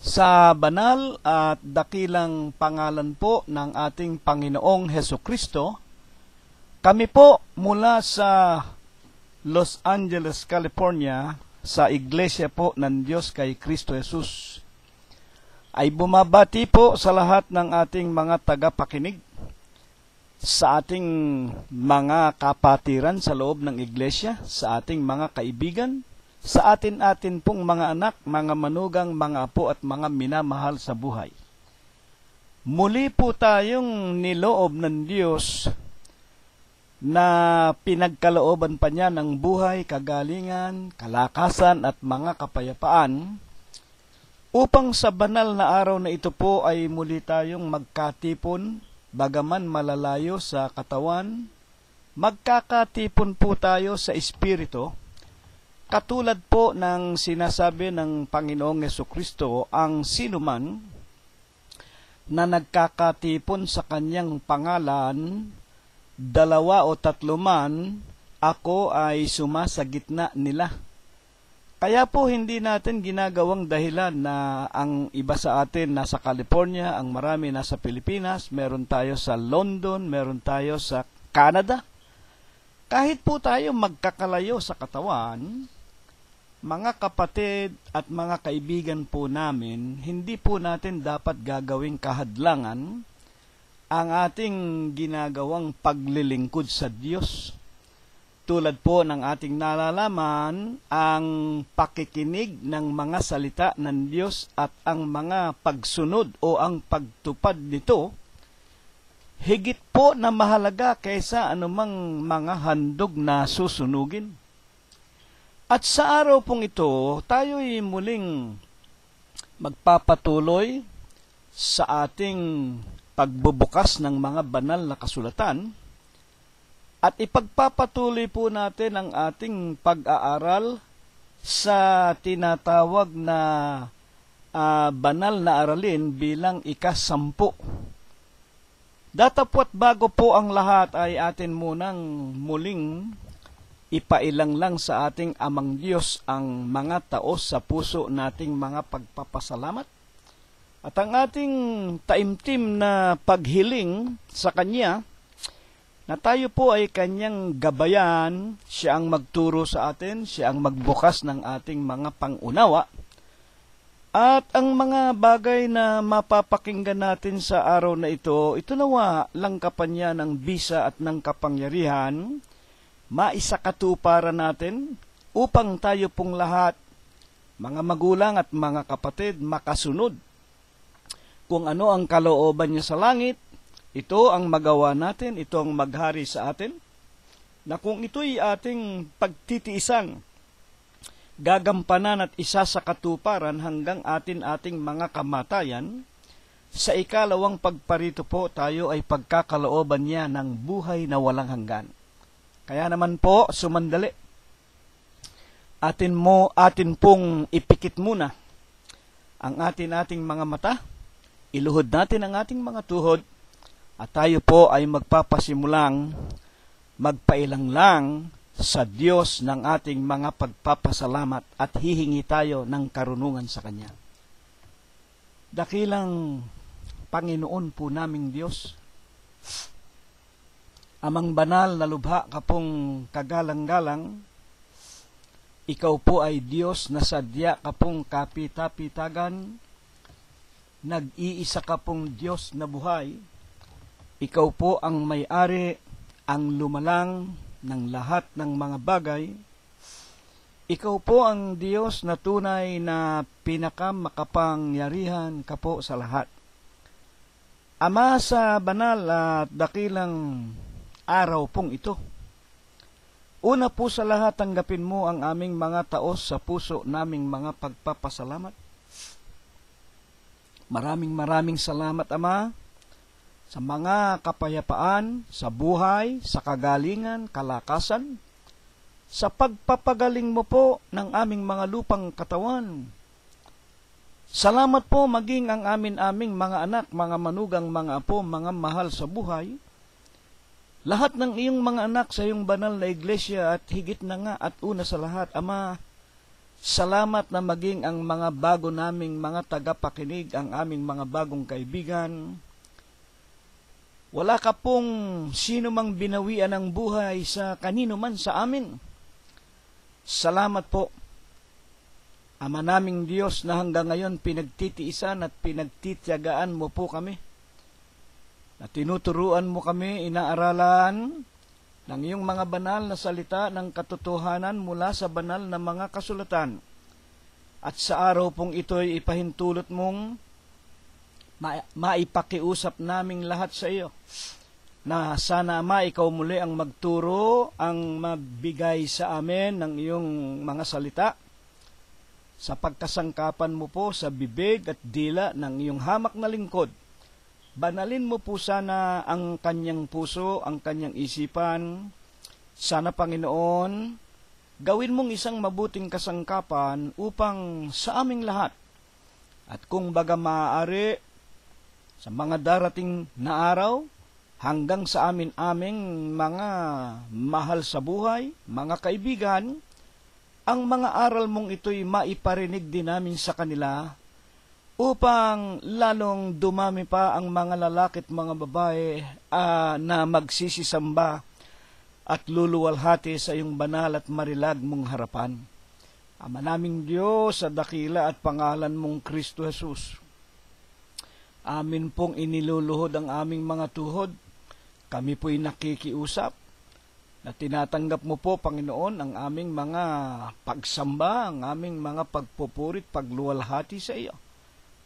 Sa banal at dakilang pangalan po ng ating Panginoong Hesukristo, kami po mula sa Los Angeles, California, sa Iglesia po ng Diyos kay Kristo Jesus, ay bumabati po sa lahat ng ating mga tagapakinig, sa ating mga kapatiran sa loob ng Iglesia, sa ating mga kaibigan, sa atin-atin pong mga anak, mga manugang, mga apo at mga minamahal sa buhay. Muli po tayong niloob ng Diyos na pinagkalooban pa niya ng buhay, kagalingan, kalakasan at mga kapayapaan upang sa banal na araw na ito po ay muli tayong magkatipon, bagaman malalayo sa katawan, magkakatipon po tayo sa espiritu. Katulad po ng sinasabi ng Panginoong Hesukristo, ang sinuman na nagkakatipon sa kanyang pangalan, 2 o 3 man, ako ay sumasa gitna nila. Kaya po hindi natin ginagawang dahilan na ang iba sa atin nasa California, ang marami nasa Pilipinas, meron tayo sa London, meron tayo sa Canada. Kahit po tayo magkakalayo sa katawan, mga kapatid at mga kaibigan po namin, hindi po natin dapat gagawing kahadlangan ang ating ginagawang paglilingkod sa Diyos. Tulad po ng ating nalalaman, ang pakikinig ng mga salita ng Diyos at ang mga pagsunod o ang pagtupad nito, higit po na mahalaga kaysa anumang mga handog na susunugin. At sa araw pong ito, tayo'y muling magpapatuloy sa ating pagbubukas ng mga banal na kasulatan at ipagpapatuloy po natin ang ating pag-aaral sa tinatawag na banal na aralin bilang ika-10. Datapwat bago po ang lahat ay atin munang muling ipailang lang sa ating Amang Diyos ang mga taos sa puso nating mga pagpapasalamat at ang ating taimtim na paghiling sa Kanya na tayo po ay Kanyang gabayan, Siya ang magturo sa atin, Siya ang magbukas ng ating mga pangunawa at ang mga bagay na mapapakinggan natin sa araw na ito nawa langkapan niya ng bisa at ng kapangyarihan maisakatuparan natin upang tayo pong lahat, mga magulang at mga kapatid, makasunod. Kung ano ang kalooban niya sa langit, ito ang magawa natin, ito ang maghari sa atin, na kung ito'y ating pagtitiisang, gagampanan at isa sa katuparan hanggang ating mga kamatayan, sa ikalawang pagparito po tayo ay pagkakalooban niya ng buhay na walang hanggan. Kaya naman po, sumandali. Atin pong ipikit muna ang ating mga mata, iluhod natin ang ating mga tuhod, at tayo po ay magpapasimulang magpailang lang sa Diyos ng ating mga pagpapasalamat at hihingi tayo ng karunungan sa Kanya. Dakilang Panginoon po naming Diyos, Amang banal na lubha kapong kagalang-galang, ikaw po ay Diyos na sadya kapong kapita-pitagan, nag-iisa kapong Diyos na buhay, ikaw po ang may-ari, ang lumalang ng lahat ng mga bagay, ikaw po ang Diyos na tunay na pinakamakapangyarihan kapo sa lahat. Ama, sa banal at dakilang araw pong ito, una po sa lahat, tanggapin mo ang aming mga taos sa puso naming mga pagpapasalamat. Maraming salamat, Ama, sa mga kapayapaan, sa buhay, sa kagalingan, kalakasan, sa pagpapagaling mo po ng aming mga lupang katawan. Salamat po maging ang aming mga anak, mga manugang, mga apo, mga mahal sa buhay, lahat ng iyong mga anak sa iyong banal na iglesia at higit na nga at una sa lahat, Ama, Salamat na maging ang mga bago naming mga tagapakinig, ang aming mga bagong kaibigan. Wala ka pong sino mang binawian ng buhay sa kanino man sa amin. Salamat po, Ama naming Diyos, na hanggang ngayon pinagtitiisan at pinagtitiyagaan mo po kami. Na tinuturuan mo kami, inaaralan ng iyong mga banal na salita ng katotohanan mula sa banal na mga kasulatan. At sa araw pong ito'y ipahintulot mong maipakiusap naming lahat sa iyo, na sana, Ama, ikaw muli ang magturo, ang magbigay sa amin ng iyong mga salita, sa pagkasangkapan mo po sa bibig at dila ng iyong hamak na lingkod. Banalin mo po sana ang kanyang puso, ang kanyang isipan. Sana, Panginoon, gawin mong isang mabuting kasangkapan upang sa aming lahat. At kung baga maaari, sa mga darating na araw, hanggang sa aming mga mahal sa buhay, mga kaibigan, ang mga aral mong ito'y maiparinig din namin sa kanila, upang lalong dumami pa ang mga lalaki at mga babae na magsisisamba at luluwalhati sa iyong banal at marilag mong harapan. Ama naming Diyos, sa dakila at pangalan mong Kristo Jesus, amin pong iniluluhod ang aming mga tuhod. Kami po'y nakikiusap na tinatanggap mo po, Panginoon, ang aming mga pagsamba, ang aming mga pagpupurit, pagluwalhati sa iyo.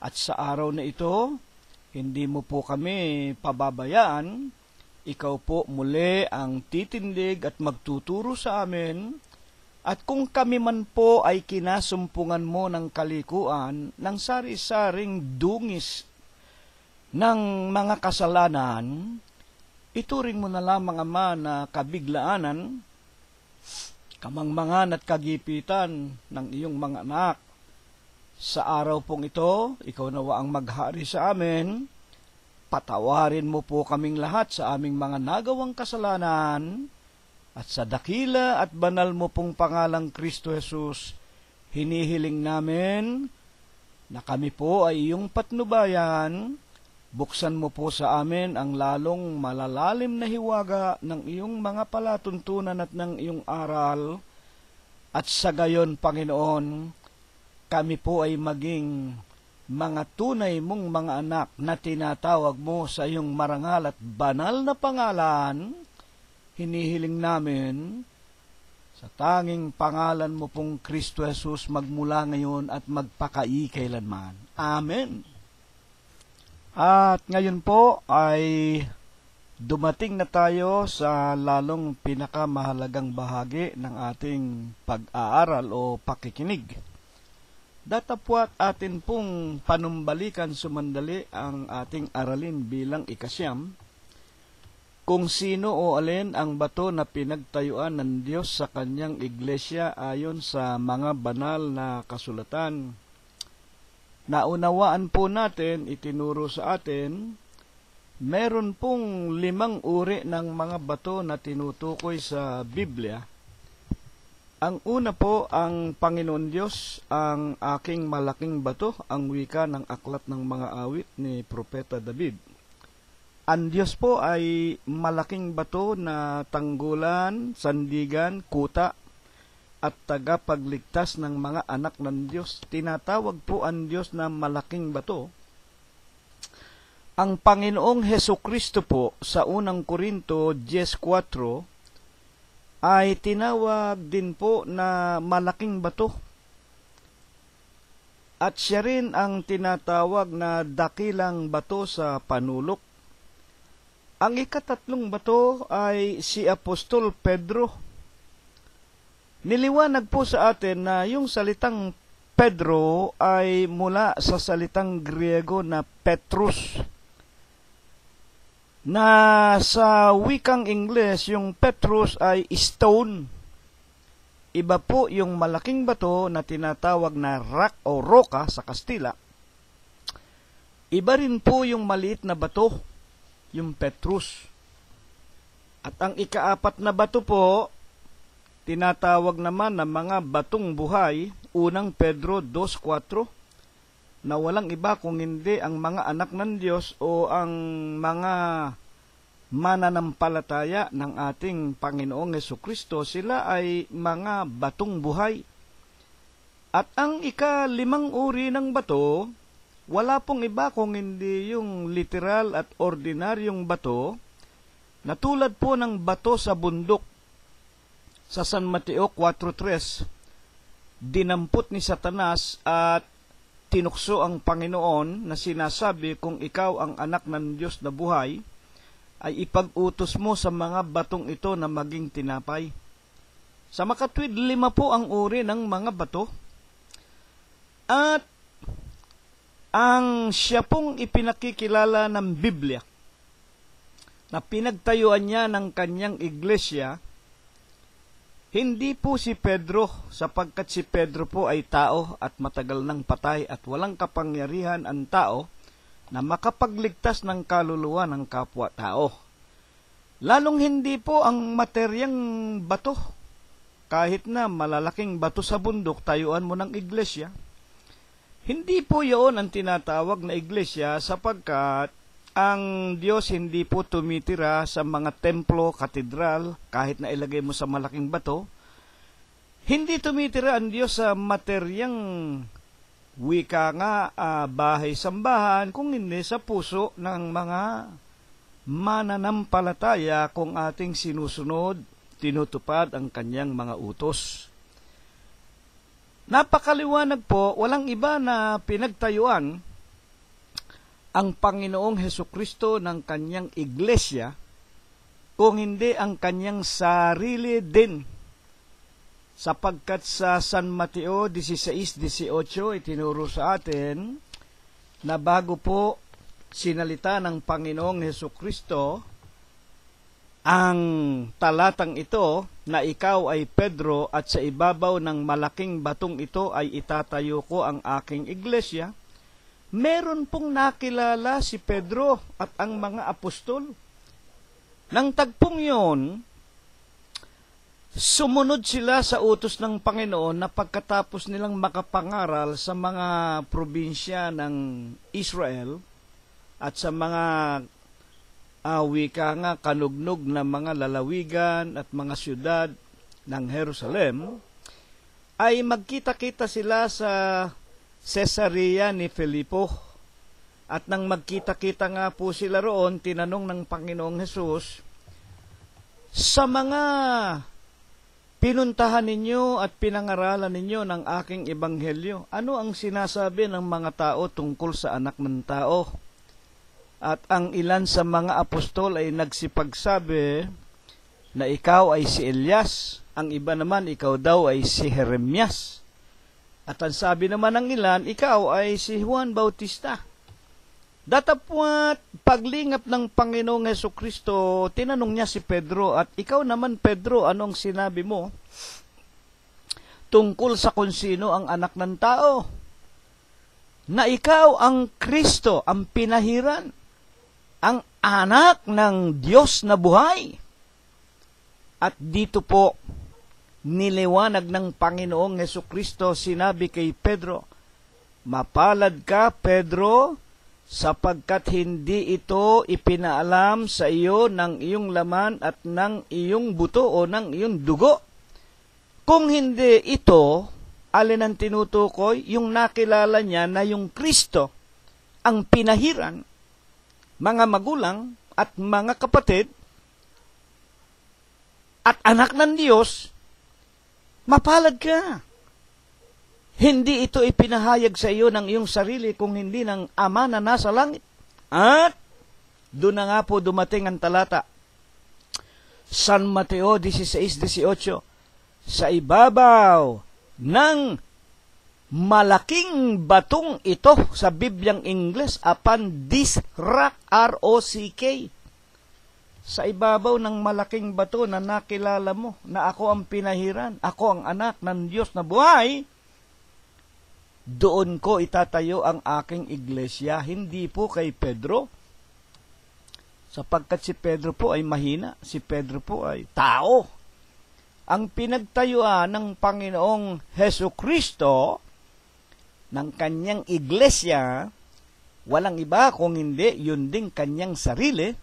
At sa araw na ito, hindi mo po kami pababayaan. Ikaw po muli ang titindig at magtuturo sa amin. At kung kami man po ay kinasumpungan mo ng kalikuan, ng sari-saring dungis ng mga kasalanan, ituring mo na lamang, Ama, na kabiglaanan, kamangmangan at kagipitan ng iyong mga anak. Sa araw pong ito, ikaw nawa ang maghari sa amin. Patawarin mo po kaming lahat sa aming mga nagawang kasalanan, at sa dakila at banal mo pong pangalang Kristo Jesus, hinihiling namin na kami po ay iyong patnubayan. Buksan mo po sa amin ang lalong malalalim na hiwaga ng iyong mga palatuntunan at ng iyong aral, at sa gayon, Panginoon, kami po ay maging mga tunay mong mga anak na tinatawag mo sa iyong marangal at banal na pangalan. Hinihiling namin sa tanging pangalan mo pong Kristo Jesus, magmula ngayon at magpakaikailanman. Amen. At ngayon po ay dumating na tayo sa lalong pinakamahalagang bahagi ng ating pag-aaral o pakikinig. Datapwat atin pong panumbalikan sumandali ang ating aralin bilang ikasyam, kung sino o alin ang bato na pinagtayuan ng Diyos sa kanyang iglesia ayon sa mga banal na kasulatan. Naunawaan po natin, itinuro sa atin, meron pong 5 uri ng mga bato na tinutukoy sa Biblia. Ang una po, ang Panginoon Diyos, ang aking malaking bato, ang wika ng aklat ng mga awit ni Propeta David. Ang Diyos po ay malaking bato na tanggulan, sandigan, kuta, at tagapagligtas ng mga anak ng Diyos. Tinatawag po ang Diyos na malaking bato. Ang Panginoong Hesukristo po sa unang Korinto 10:4 ay tinawag din po na malaking bato. At siya rin ang tinatawag na dakilang bato sa panulok. Ang ikatatlong bato ay si Apostol Pedro. Niliwanag po sa atin na yung salitang Pedro ay mula sa salitang Griego na Petrus, na sa wikang Ingles, yung Petrus ay stone. Iba po yung malaking bato na tinatawag na rock o roca sa Kastila. Iba rin po yung maliit na bato, yung Petrus. At ang ikaapat na bato po tinatawag naman na mga batong buhay, unang Pedro 2:4, na walang iba kung hindi ang mga anak ng Diyos o ang mga mananampalataya ng ating Panginoong Hesukristo. Sila ay mga batong buhay. At ang ika-5 uri ng bato, wala pong iba kung hindi yung literal at ordinaryong bato, na tulad po ng bato sa bundok sa San Mateo 4:3, dinampot ni Satanas at tinukso ang Panginoon na sinasabi, kung ikaw ang anak ng Diyos na buhay, ay ipag-utos mo sa mga batong ito na maging tinapay. Sa makatwid, 5 po ang uri ng mga bato. At ang siya pong ipinakikilala ng Biblia na pinagtayuan niya ng kanyang iglesia, hindi po si Pedro, sapagkat si Pedro po ay tao at matagal nang patay at walang kapangyarihan ang tao na makapagligtas ng kaluluwa ng kapwa-tao. Lalong hindi po ang materyang bato. Kahit na malalaking bato sa bundok, tayuan mo ng iglesia, hindi po yun ang tinatawag na iglesia, sapagkat ang Diyos hindi po tumitira sa mga templo, katedral, kahit na ilagay mo sa malaking bato. Hindi tumitira ang Diyos sa materyang wika nga, bahay-sambahan, kung hindi sa puso ng mga mananampalataya kung ating sinusunod, tinutupad ang kanyang mga utos. Napakaliwanag po, walang iba na pinagtayuan ang Panginoong Hesukristo ng kanyang iglesia, kung hindi ang kanyang sarili din. Sapagkat sa San Mateo 16:18, itinuro sa atin na bago po sinalita ng Panginoong Hesukristo ang talatang ito, na ikaw ay Pedro at sa ibabaw ng malaking batong ito ay itatayo ko ang aking iglesia, meron pong nakilala si Pedro at ang mga apostol. Nang tagpong yon, sumunod sila sa utos ng Panginoon na pagkatapos nilang makapangaral sa mga probinsya ng Israel at sa mga wika nga kanugnog na mga lalawigan at mga syudad ng Jerusalem, ay magkita-kita sila sa Cesarea ni Filipo. At nang magkita-kita nga po sila roon, tinanong ng Panginoong Hesus, sa mga pinuntahan ninyo at pinangaralan ninyo ng aking ebanghelyo, ano ang sinasabi ng mga tao tungkol sa anak ng tao? At ang ilan sa mga apostol ay nagsipagsabi na ikaw ay si Elias, ang iba naman ikaw daw ay si Jeremias. At ang sabi naman ng ilan, ikaw ay si Juan Bautista. Datapwat paglingap ng Panginoong Hesukristo, tinanong niya si Pedro, at ikaw naman Pedro, anong sinabi mo tungkol sa kung sino ang anak ng tao? Na ikaw ang Kristo, ang pinahiran, ang anak ng Diyos na buhay. At dito po, niliwanag ng Panginoong Hesukristo, sinabi kay Pedro, mapalad ka, Pedro, sapagkat hindi ito ipinaalam sa iyo ng iyong laman at ng iyong buto o ng iyong dugo. Kung hindi ito, alin ang tinutukoy? Yung nakilala niya na yung Kristo, ang pinahiran, mga magulang at mga kapatid, at anak ng Diyos, mapalad ka. Hindi ito ipinahayag sa iyo ng iyong sarili, kung hindi ng Ama na nasa langit. At doon na nga po dumating ang talata. San Mateo 16:18, sa ibabaw ng malaking batong ito, sa Bibliang Ingles, upon this rock, R-O-C-K, sa ibabaw ng malaking bato na nakilala mo na ako ang pinahiran, ako ang anak ng Diyos na buhay, doon ko itatayo ang aking iglesia. Hindi po kay Pedro, sapagkat si Pedro po ay mahina, si Pedro po ay tao. ang pinagtayuan ng Panginoong Hesukristo ng kanyang iglesia, walang iba kung hindi yun ding kanyang sarili.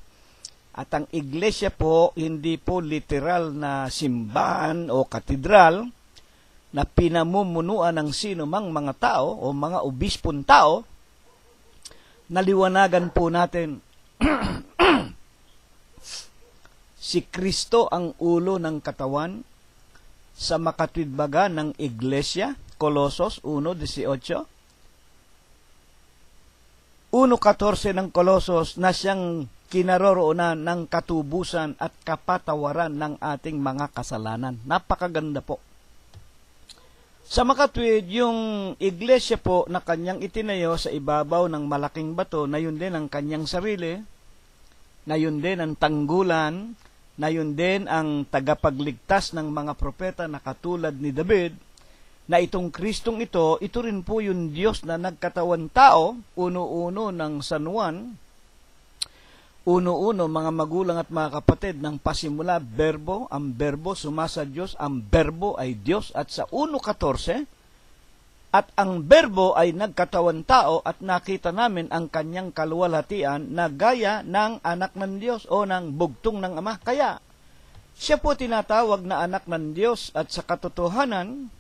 At ang iglesia po, hindi po literal na simbahan o katedral na pinamumunuan ng sino mang mga tao o mga obispong tao. Naliwanagan po natin si Kristo ang ulo ng katawan sa makatwidbaga ng iglesia, Colosos 1:18. 1:14 ng Colosos na siyang kinaroroonan ng katubusan at kapatawaran ng ating mga kasalanan. Napakaganda po. Sa makatwid, yung iglesia po na kanyang itinayo sa ibabaw ng malaking bato, na yun din ang kanyang sarili, na yun din ang tanggulan, na yun din ang tagapagligtas ng mga propeta na katulad ni David, na itong Kristong ito rin po yung Diyos na nagkatawan tao, uno-uno ng San Juan, uno-uno mga magulang at mga kapatid, ng pasimula, berbo, ang berbo sumasa Diyos, ang berbo ay Diyos, at sa 1:14, at ang berbo ay nagkatawan tao at nakita namin ang kanyang kaluwalhatian na gaya ng anak ng Diyos o ng bugtong ng Ama. Kaya, siya po tinatawag na anak ng Diyos, at sa katotohanan,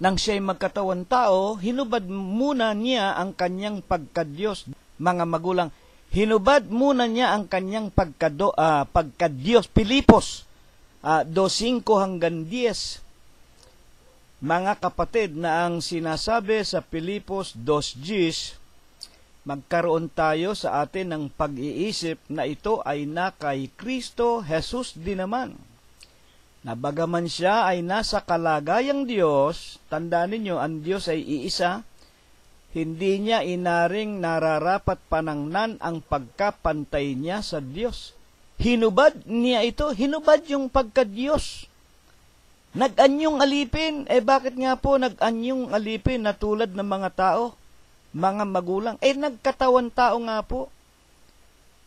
nang siya'y magkatawan tao, hinubad muna niya ang kanyang pagka-Diyos, mga magulang. Hinubad muna niya ang kanyang pagka-Diyos. Pilipos 2:5-10. Mga kapatid, na ang sinasabi sa Pilipos 2:10, magkaroon tayo sa atin ng pag-iisip na ito ay na kay Kristo Jesus din naman. Na bagaman siya ay nasa kalagayang Diyos, tandaan ninyo, ang Diyos ay iisa, hindi niya inaring nararapat panangnan ang pagkapantay niya sa Diyos. Hinubad niya ito, hinubad yung pagka-Diyos. Nag-anyong alipin, bakit nga po nag-anyong alipin na tulad ng mga tao, mga magulang? Nagkatawan tao nga po.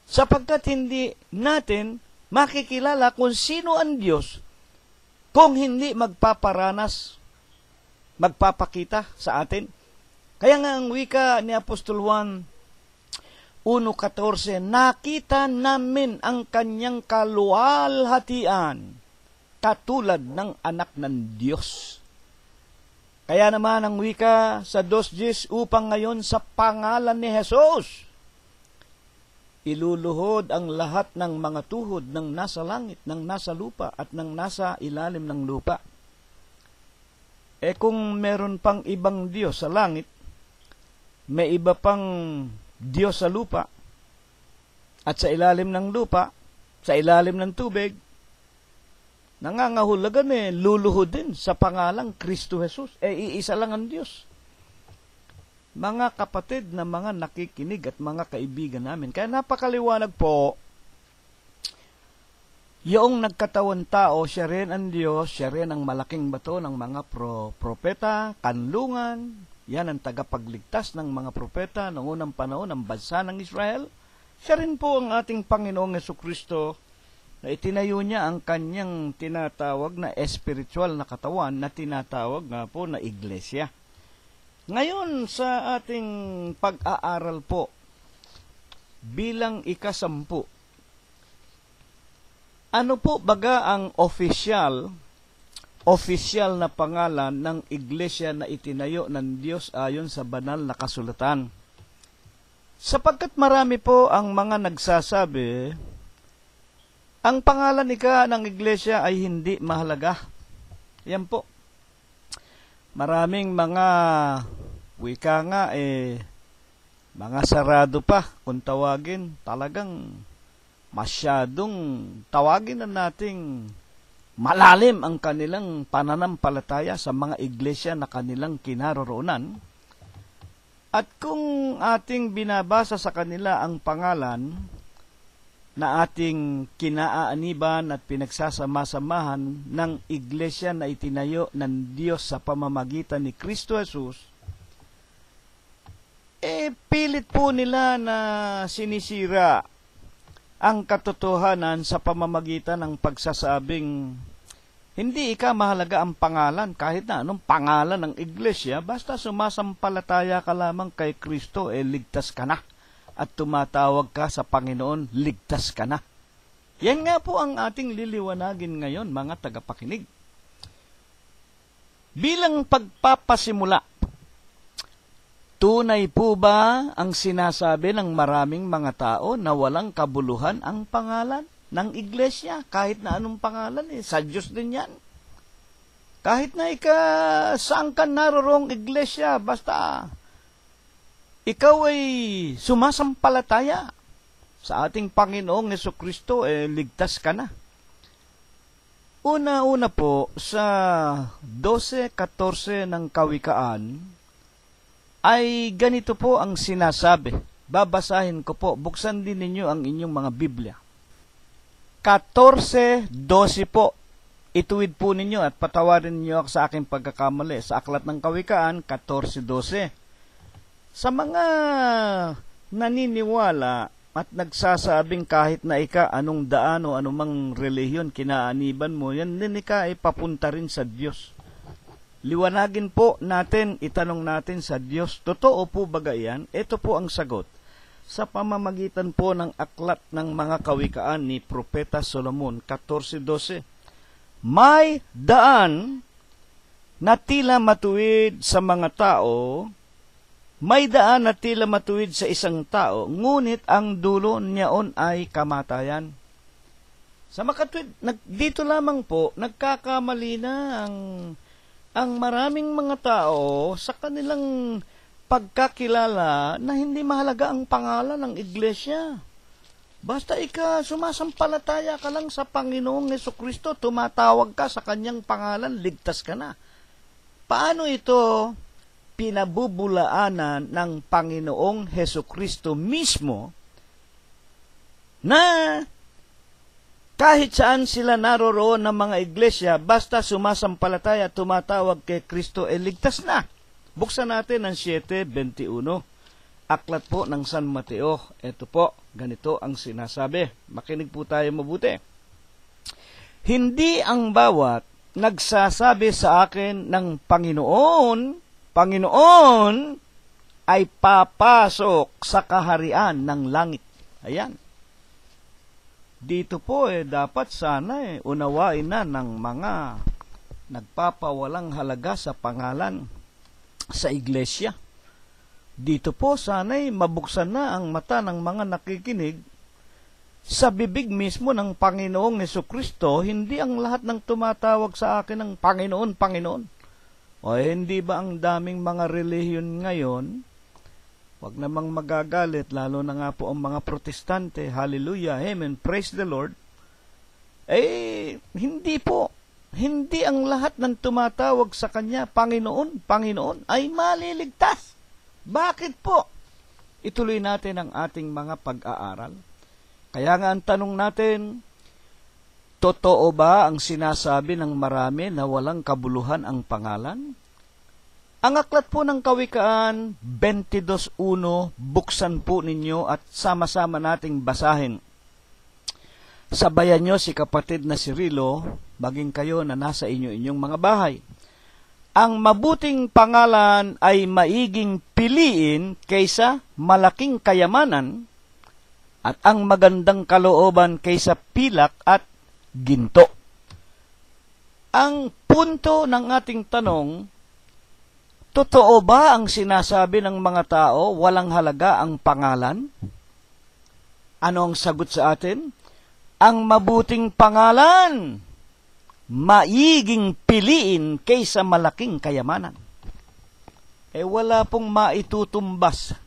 Sapagkat hindi natin makikilala kung sino ang Diyos kung hindi magpaparanas, magpapakita sa atin. Kaya nga ang wika ni Apostol Juan 1:14, nakita namin ang kanyang kaluwalhatian katulad ng anak ng Diyos. Kaya naman ang wika sa 2:10, upang ngayon sa pangalan ni Jesus, iluluhod ang lahat ng mga tuhod ng nasa langit, ng nasa lupa, at ng nasa ilalim ng lupa. Kung meron pang ibang Diyos sa langit, may iba pang Diyos sa lupa, at sa ilalim ng lupa, sa ilalim ng tubig, nangangahulugan luluhod din sa pangalang Kristo Jesus. Iisa lang ang Diyos. Mga kapatid na mga nakikinig at mga kaibigan namin, kaya napakaliwanag po, yung nagkatawan tao, siya rin ang Diyos, siya rin ang malaking bato ng mga propeta, kanlungan. Yan ang tagapagligtas ng mga propeta noong unang panahon ng bansa ng Israel. Siya rin po ang ating Panginoong Hesukristo, na itinayo niya ang kanyang tinatawag na espiritual na katawan, na tinatawag nga po na iglesia. Ngayon sa ating pag-aaral po, bilang ika-10, ano po baga ang official na pangalan ng iglesia na itinayo ng Diyos ayon sa banal na kasulatan? Sapagkat marami po ang mga nagsasabi, ang pangalan ng iglesia ay hindi mahalaga. Yan po. Maraming mga wika nga mga sarado pa kung tawagin. Talagang masyadong tawagin na nating malalim ang kanilang pananampalataya sa mga iglesia na kanilang kinaroroonan. At kung ating binabasa sa kanila ang pangalan na ating kinaaaniban at pinagsasama-samahan ng iglesia na itinayo ng Diyos sa pamamagitan ni Kristo Jesus, pilit po nila na sinisira ang katotohanan sa pamamagitan ng pagsasabing Hindi mahalaga ang pangalan, kahit na anong pangalan ng iglesia, basta sumasampalataya ka lamang kay Kristo, ligtas ka na. At tumatawag ka sa Panginoon, ligtas ka na. Yan nga po ang ating liliwanagin ngayon, mga tagapakinig. Bilang pagpapasimula, tunay po ba ang sinasabi ng maraming mga tao na walang kabuluhan ang pangalan ng iglesia? Kahit na anong pangalan, sa Diyos din yan. Kahit na saan ka naroroong iglesia, basta ikaw ay sumasampalataya sa ating Panginoong Jesucristo, ligtas ka na. Una-una po, sa 12:14 ng Kawikaan, ay ganito po ang sinasabi. Babasahin ko po, buksan din ninyo ang inyong mga Biblia. 14:12 po. Ituwid po ninyo at patawarin ninyo ako sa aking pagkakamali. Sa Aklat ng Kawikaan, 14:12. Sa mga naniniwala at nagsasabing kahit na anong daan o anumang relihiyon kinaaniban mo, yan din ay papunta rin sa Diyos. Liwanagin po natin, itanong natin sa Diyos, totoo po ba yan? Ito po ang sagot. Sa pamamagitan po ng aklat ng mga kawikaan ni Propeta Solomon, 14:12. May daan na tila matuwid sa mga tao, may daan na tila matuwid sa isang tao, ngunit ang dulo niyaon ay kamatayan. Sa makatwid, dito lamang po, nagkakamali na ang maraming mga tao sa kanilang pagkakilala na hindi mahalaga ang pangalan ng iglesia. Basta sumasampalataya ka lang sa Panginoong Jesucristo, tumatawag ka sa kanyang pangalan, ligtas ka na. Paano ito pinabubulaanan ng Panginoong Jesucristo mismo na kahit saan sila naroroon ng mga iglesia, basta sumasampalataya, tumatawag kay Kristo, ligtas na? Buksan natin ang 7:21. Aklat po ng San Mateo. Ito po, ganito ang sinasabi. Makinig po tayo mabuti. Hindi ang bawat nagsasabi sa akin ng Panginoon, Panginoon, ay papasok sa kaharian ng langit. Ayan. Dito po dapat sana unawain na ng mga nagpapawalang halaga sa pangalan sa iglesia. Dito po sana'y mabuksan na ang mata ng mga nakikinig sa bibig mismo ng Panginoong Jesucristo. Hindi ang lahat ng tumatawag sa akin ng Panginoon, Panginoon. O hindi ba ang daming mga relihiyon ngayon? Huwag namang magagalit, lalo na nga po ang mga protestante. Hallelujah, amen, praise the Lord. Hindi po. Hindi ang lahat ng tumatawag sa Kanya, Panginoon, Panginoon, ay maliligtas. Bakit po? Ituloy natin ang ating mga pag-aaral. Kaya nga ang tanong natin, totoo ba ang sinasabi ng marami na walang kabuluhan ang pangalan? Ang aklat po ng Kawikaan, 22:1, buksan po ninyo at sama-sama nating basahin. Sabayan nyo si kapatid na si Rilo, maging kayo na nasa inyong mga bahay. Ang mabuting pangalan ay maiging piliin kaysa malaking kayamanan, at ang magandang kalooban kaysa pilak at ginto. Ang punto ng ating tanong, totoo ba ang sinasabi ng mga tao, walang halaga ang pangalan? Ano ang sagot sa atin? Ang mabuting pangalan, maiging piliin kaysa malaking kayamanan. Wala pong maitutumbas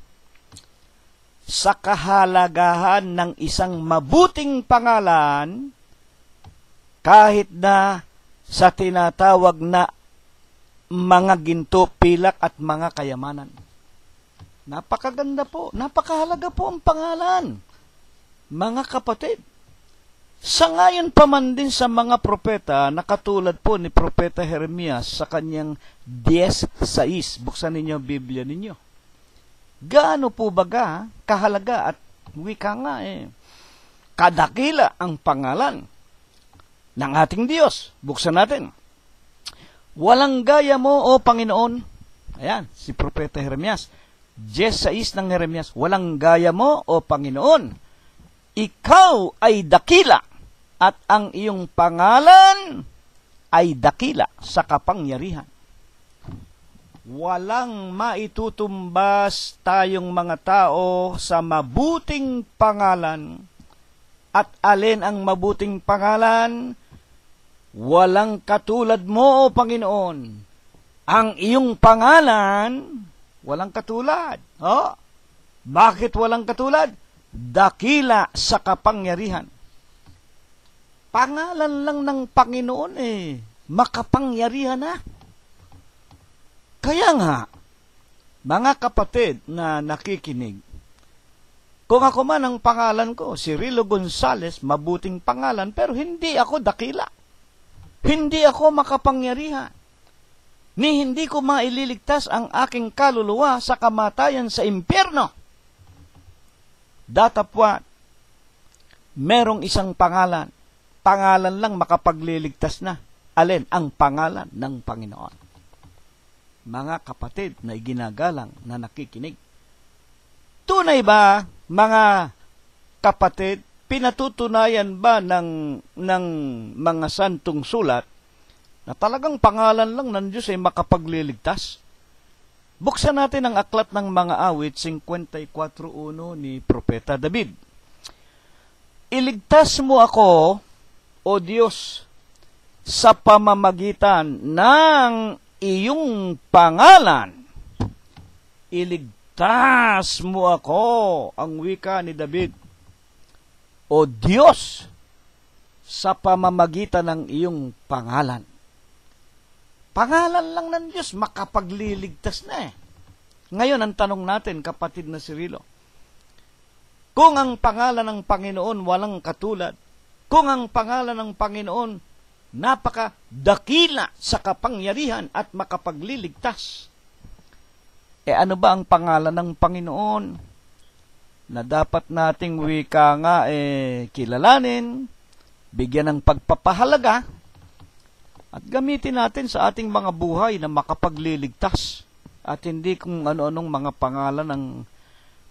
sa kahalagahan ng isang mabuting pangalan kahit na sa tinatawag na mga ginto, pilak at mga kayamanan. Napakaganda po, napakahalaga po ang pangalan. Mga kapatid, sangayon pa man din sa mga propeta na katulad po ni Propeta Jeremias sa kanyang 10:6. Buksan ninyo ang Biblia ninyo. Gaano po baga kahalaga at wika nga kadakila ang pangalan. ng ating Diyos. Buksan natin. Walang gaya mo, O Panginoon. Ayan, si Propeta Jeremias. 10:6 ng Jeremias. Walang gaya mo, O Panginoon. Ikaw ay dakila at ang iyong pangalan ay dakila sa kapangyarihan. Walang maitutumbas tayong mga tao sa mabuting pangalan. At alin ang mabuting pangalan? Walang katulad mo, O Panginoon. Ang iyong pangalan, walang katulad. Oh, bakit walang katulad? Dakila sa kapangyarihan. Pangalan lang ng Panginoon makapangyarihan na. Kaya nga, mga kapatid na nakikinig, kung ako man ang pangalan ko, si Rilo Gonzales, mabuting pangalan, pero hindi ako dakila. Hindi ako makapangyarihan. Ni hindi ko maililigtas ang aking kaluluwa sa kamatayan sa impyerno. Datapwat, merong isang pangalan. Pangalan lang makapagliligtas na. Alin? Ang pangalan ng Panginoon. Mga kapatid na iginagalang na nakikinig. Tunay ba, mga kapatid, pinatutunayan ba ng mga santong sulat na talagang pangalan lang ng Diyos ay makapagliligtas? Buksan natin ang aklat ng mga awit, 54:1 ni Propeta David. Iligtas mo ako, O Diyos, sa pamamagitan ng iyong pangalan. Iligtas mo ako, ang wika ni David. O Diyos, sa pamamagitan ng iyong pangalan. Pangalan lang ng Diyos, makapagliligtas na Ngayon, ang tanong natin, kapatid na Cirilo, kung ang pangalan ng Panginoon walang katulad, kung ang pangalan ng Panginoon napakadakila sa kapangyarihan at makapagliligtas, ano ba ang pangalan ng Panginoon na dapat nating wika nga kilalanin, bigyan ng pagpapahalaga, at gamitin natin sa ating mga buhay na makapagliligtas, at hindi kung ano-anong mga pangalan ng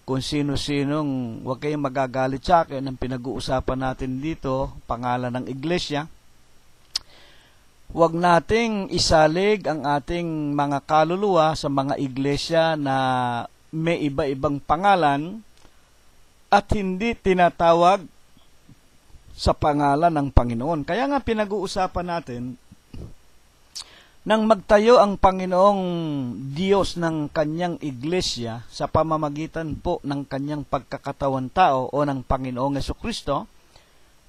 kung sino-sinong, huwag kayong magagalit sa akin, ang pinag-uusapan natin dito, pangalan ng iglesia. Huwag nating isalig ang ating mga kaluluwa sa mga iglesia na may iba-ibang pangalan at hindi tinatawag sa pangalan ng Panginoon. Kaya nga pinag-uusapan natin, nang magtayo ang Panginoong Diyos ng kanyang iglesia sa pamamagitan po ng kanyang pagkakatawan tao o ng Panginoong Hesukristo,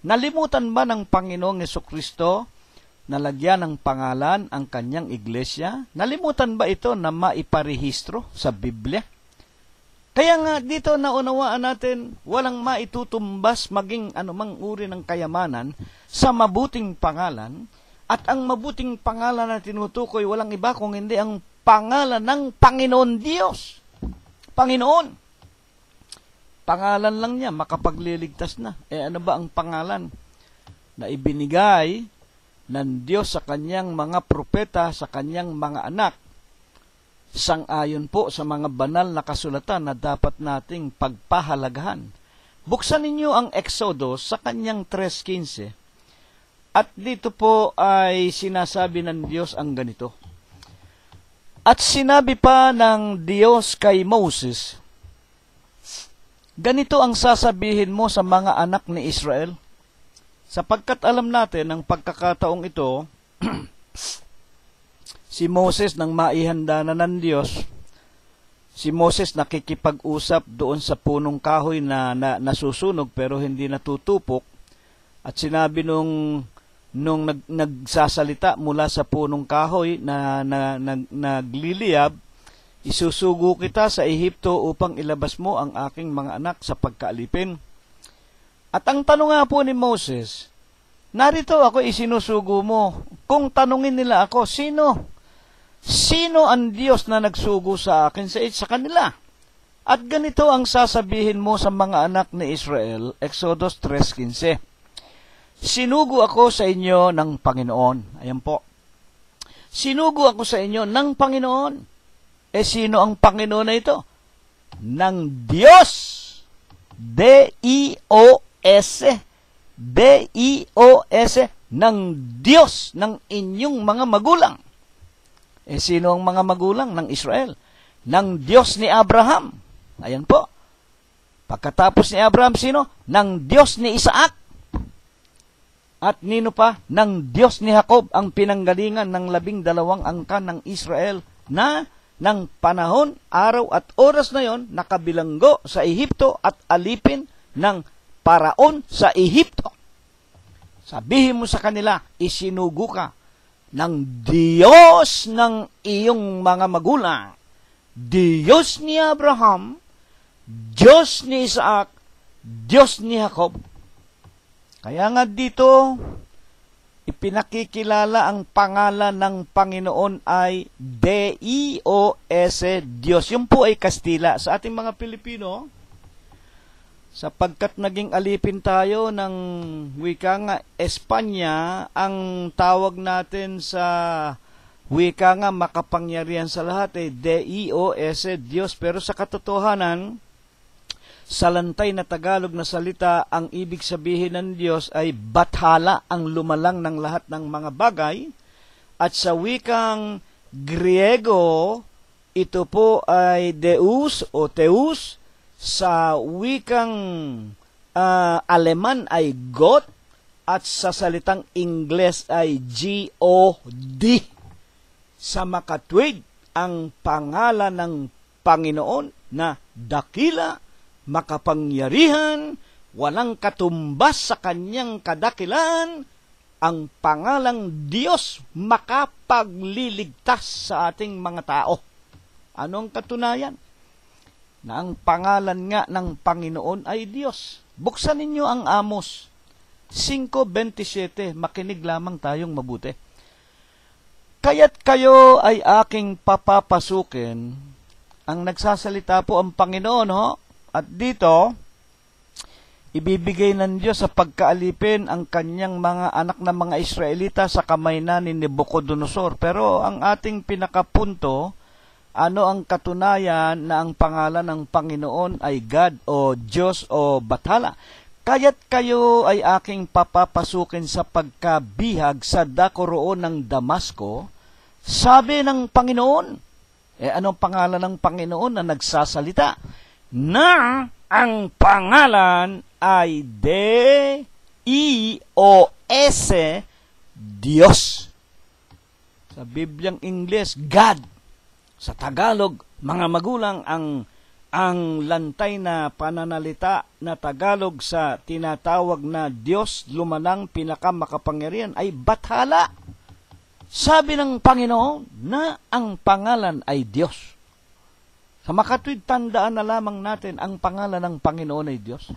nalimutan ba ng Panginoong Hesukristo na lagyan ng pangalan ang kanyang iglesia? Nalimutan ba ito na maiparehistro sa Biblia? Kaya nga dito naunawaan natin, walang maitutumbas maging anumang uri ng kayamanan sa mabuting pangalan. At ang mabuting pangalan na tinutukoy, walang iba kung hindi ang pangalan ng Panginoon Diyos. Panginoon. Pangalan lang niya, makapagliligtas na. Ano ba ang pangalan na ibinigay ng Diyos sa kanyang mga propeta, sa kanyang mga anak, sang-ayon po sa mga banal na kasulatan na dapat nating pagpahalagahan? Buksan ninyo ang Exodus sa kanyang 3:15. At dito po ay sinasabi ng Diyos ang ganito. At sinabi pa ng Diyos kay Moses, ganito ang sasabihin mo sa mga anak ni Israel. Sapagkat alam natin ang pagkakataong ito, si Moses nang maihanda na ng Diyos, si Moses nakikipag-usap doon sa punong kahoy na nasusunog pero hindi natutupok. At sinabi nung nagsasalita mula sa punong kahoy na nagliliyab, isusugo kita sa Ehipto upang ilabas mo ang aking mga anak sa pagkaalipin. At ang tanong nga po ni Moses, narito ako isinusugo mo. Kung tanungin nila ako, sino? Sino ang Diyos na nagsugo sa akin sa kanila? At ganito ang sasabihin mo sa mga anak ni Israel, Exodus 3:15. Sinugo ako sa inyo ng Panginoon. Ayan po. Sinugo ako sa inyo ng Panginoon. Sino ang Panginoon na ito? Ng Diyos. D-I-O-S. D-I-O-S. Ng Diyos ng inyong mga magulang. Sino ang mga magulang ng Israel? Ng Diyos ni Abraham. Ayan po. Pagkatapos ni Abraham, sino? Ng Diyos ni Isaac. At nino pa? Ng Diyos ni Jacob, ang pinanggalingan ng 12 angkan ng Israel na ng panahon, araw at oras na yon nakabilanggo sa Ehipto at alipin ng paraon sa Ehipto. Sabihin mo sa kanila, isinugo ka ng Diyos ng iyong mga magulang, Diyos ni Abraham, Diyos ni Isaac, Diyos ni Jacob. Kaya nga dito, ipinakikilala ang pangalan ng Panginoon ay D-I-O-S, Diyos. Yun po ay Kastila. Sa ating mga Pilipino, sapagkat naging alipin tayo ng wika nga Espanya, ang tawag natin sa wika nga makapangyarihan sa lahat ay D-I-O-S, Diyos. Pero sa katotohanan, sa lantay na Tagalog na salita, ang ibig sabihin ng Diyos ay bathala, ang lumalang ng lahat ng mga bagay. At sa wikang Griego, ito po ay Deus o Theus. Sa wikang Aleman ay God. At sa salitang Ingles ay G-O-D. Sa makatwid, ang pangalan ng Panginoon na dakila, makapangyarihan, walang katumbas sa kanyang kadakilan, ang pangalang Diyos makapagliligtas sa ating mga tao. Anong katunayan? Na ang pangalan nga ng Panginoon ay Diyos. Buksan ninyo ang Amos 5:27, makinig lamang tayong mabuti. Kaya't kayo ay aking papapasukin. Ang nagsasalita po ang Panginoon, ho? At dito, ibibigay ng Diyos sa pagkaalipin ang kanyang mga anak na mga Israelita sa kamay na ni Nebuchadnezzar. Pero ang ating pinakapunto, ano ang katunayan na ang pangalan ng Panginoon ay God o Diyos o Bathala? Kaya't kayo ay aking papapasukin sa pagkabihag sa dakoroon ng Damasco, sabi ng Panginoon. Anong pangalan ng Panginoon na nagsasalita? Na ang pangalan ay D-I-O-S, Diyos. Sa Bibliang Ingles, God. Sa Tagalog, mga magulang, ang lantay na pananalita na Tagalog sa tinatawag na Diyos, lumanang pinakamakapangyarihan, ay Bathala. Sabi ng Panginoon na ang pangalan ay Diyos. Sa makatwid, tandaan na lamang natin ang pangalan ng Panginoon ay Diyos.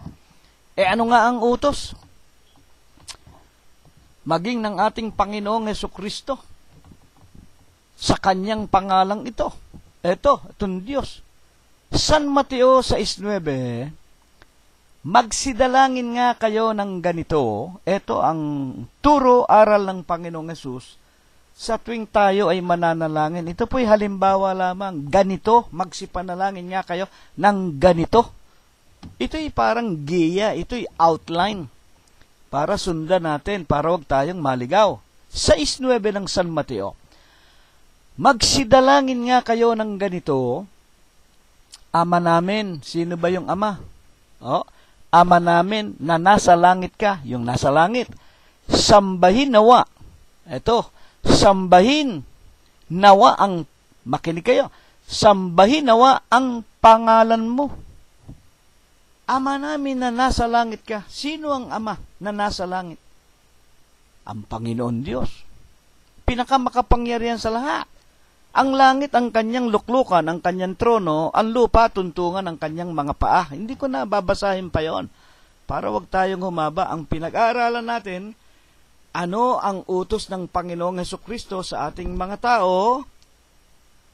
Ano nga ang utos? Maging ng ating Panginoong Hesukristo sa kanyang pangalang ito. Itong Diyos. San Mateo 6:9, magsidalangin nga kayo ng ganito. Ito ang turo, aral ng Panginoong Hesus sa tuwing tayo ay mananalangin. Ito po'y halimbawa lamang. Ganito, magsipanalangin nga kayo ng ganito. Ito'y parang giya, ito'y outline para sundan natin, para huwag tayong maligaw. 6:9 ng San Mateo, magsidalangin nga kayo ng ganito. Ama namin, sino ba yung Ama? Ama namin na nasa langit ka, yung nasa langit. Sambahin nawa. Sambahin nawa ang, makinig kayo, sambahin nawa ang pangalan mo. Ama namin na nasa langit ka. Sino ang Ama na nasa langit? Ang Panginoon Diyos. Pinakamakapangyarihan sa lahat. Ang langit ang kanyang luklukan, ang kanyang trono, ang lupa tuntungan ang kanyang mga paa. Hindi ko na babasahin pa yon para wag tayong humaba. Ang pinag-aaralan natin, ano ang utos ng Panginoong Hesukristo sa ating mga tao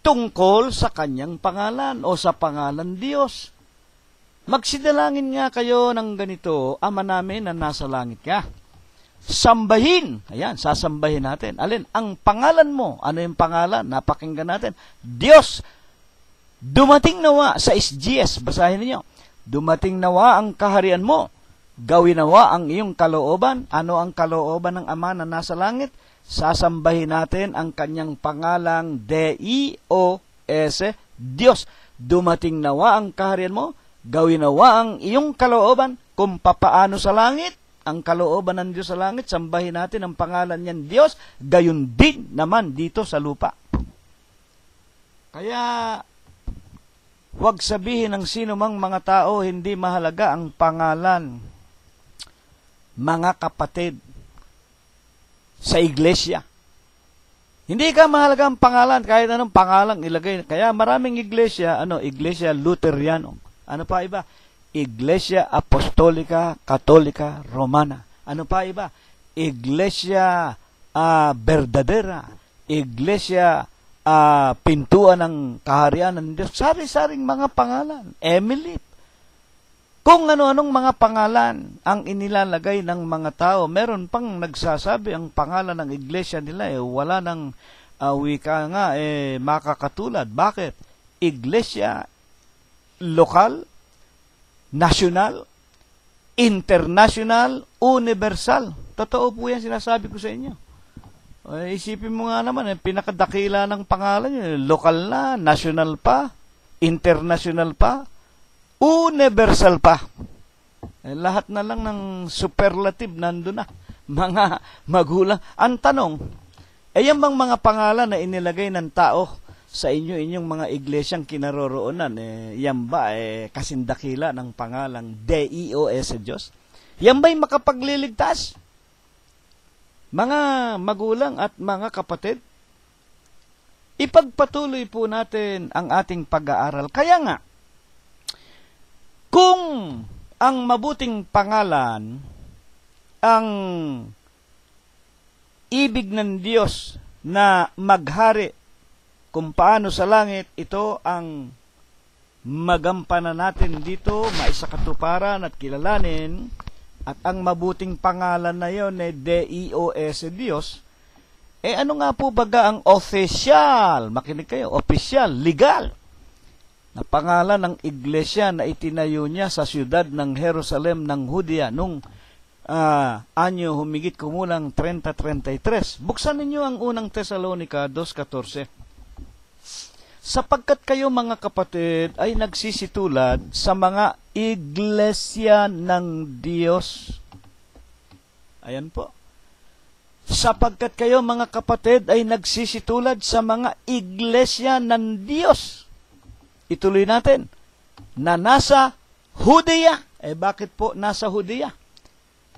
tungkol sa kanyang pangalan o sa pangalan Diyos. Magsidalangin nga kayo ng ganito, Ama namin na nasa langit ka. sambahin. Ayan, sasambahin natin. Alin? Ang pangalan mo. Ano yung pangalan? Napakinggan natin. Diyos. Dumating nawa sa SGS. Basahin niyo. Dumating nawa ang kaharian mo. Gawin nawa ang iyong kalooban. Ano ang kalooban ng Ama na nasa langit? Sasambahin natin ang kanyang pangalang D-I-O-S, Diyos. Dumating nawa ang kaharian mo. Gawin nawa ang iyong kalooban. Kung papaano sa langit, ang kalooban ng Diyos sa langit, sambahin natin ang pangalan niyan Diyos, gayon din naman dito sa lupa. Kaya, huwag sabihin ng sino mang mga tao, hindi mahalaga ang pangalan. Mga kapatid, sa iglesia. Hindi ka mahalaga ang pangalan, kahit anong pangalang ilagay. Kaya maraming iglesia, Iglesia Luteriano. Ano pa iba? Iglesia Apostolica Katolika Romana. Ano pa iba? Iglesia Verdadera. Iglesia Pintuan ng Kaharian ng Diyos. Sari-saring mga pangalan. Emily. Kung ano-anong mga pangalan ang inilalagay ng mga tao, meron pang nagsasabi ang pangalan ng iglesia nila, wala nang wika nga, makakatulad. Bakit? Iglesia lokal, national, international, universal. Totoo po yan, sinasabi ko sa inyo. Isipin mo nga naman, pinakadakila ng pangalan, lokal na, national pa, international pa, universal pa. Lahat na lang ng superlative nandun na. Mga magulang. Ang tanong, yan bang mga pangalan na inilagay ng tao sa inyong mga iglesyang kinaroroonan, yan ba kasindakila ng pangalang D-I-O-S, Diyos? Yan ba'y makapagliligtas? Mga magulang at mga kapatid, ipagpatuloy po natin ang ating pag-aaral. Kaya nga, kung ang mabuting pangalan, ang ibig ng Diyos na maghari kung paano sa langit, ito ang magampanan natin dito, maisakatuparan at kilalanin, at ang mabuting pangalan na yon D-I-O-S, Diyos, ano nga po baga ang official, makinig kayo, official, legal, na pangalan ng iglesia na itinayo niya sa siyudad ng Jerusalem ng Judea nung anyo humigit kumulang 30-33. Buksan ninyo ang unang Tesalonica 2:14. Sapagkat kayo mga kapatid ay nagsisitulad sa mga iglesia ng Diyos. Ayan po. Sapagkat kayo mga kapatid ay nagsisitulad sa mga iglesia ng Diyos. Ituloy natin, na nasa Judea. Bakit po nasa Judea?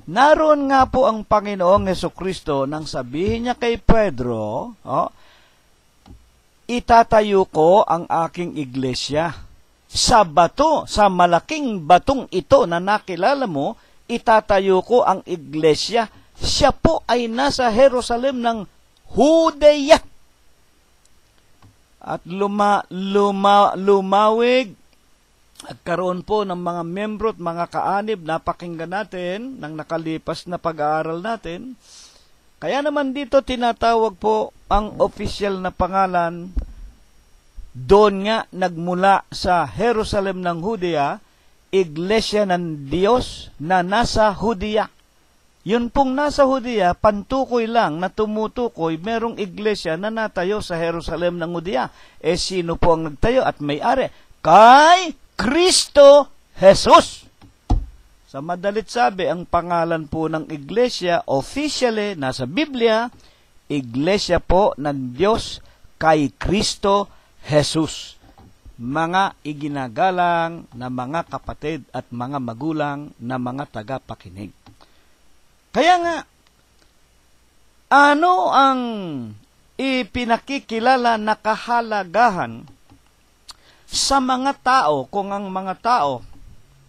Naroon nga po ang Panginoong Hesukristo nang sabihin niya kay Pedro, itatayo ko ang aking iglesia sa bato, sa malaking batong ito na nakilala mo, itatayo ko ang iglesia. Siya po ay nasa Jerusalem ng Judea. At lumawig, nagkaroon po ng mga membro at mga kaanib, napakinggan natin ng nakalipas na pag-aaral natin. Kaya naman dito tinatawag po ang official na pangalan, doon nga nagmula sa Jerusalem ng Judea, Iglesia ng Diyos na nasa Judea. Yun pong nasa Judea, pantukoy lang na tumutukoy, merong iglesia na natayo sa Jerusalem ng Judea. Sino po ang nagtayo at may-ari? Kay Kristo Jesus. Sa madalit sabi, ang pangalan po ng iglesia, officially, nasa Biblia, Iglesia po ng Diyos kay Kristo Jesus. Mga iginagalang na mga kapatid at mga magulang na mga tagapakinig. Kaya nga, ano ang ipinakikilala na kahalagahan sa mga tao kung ang mga tao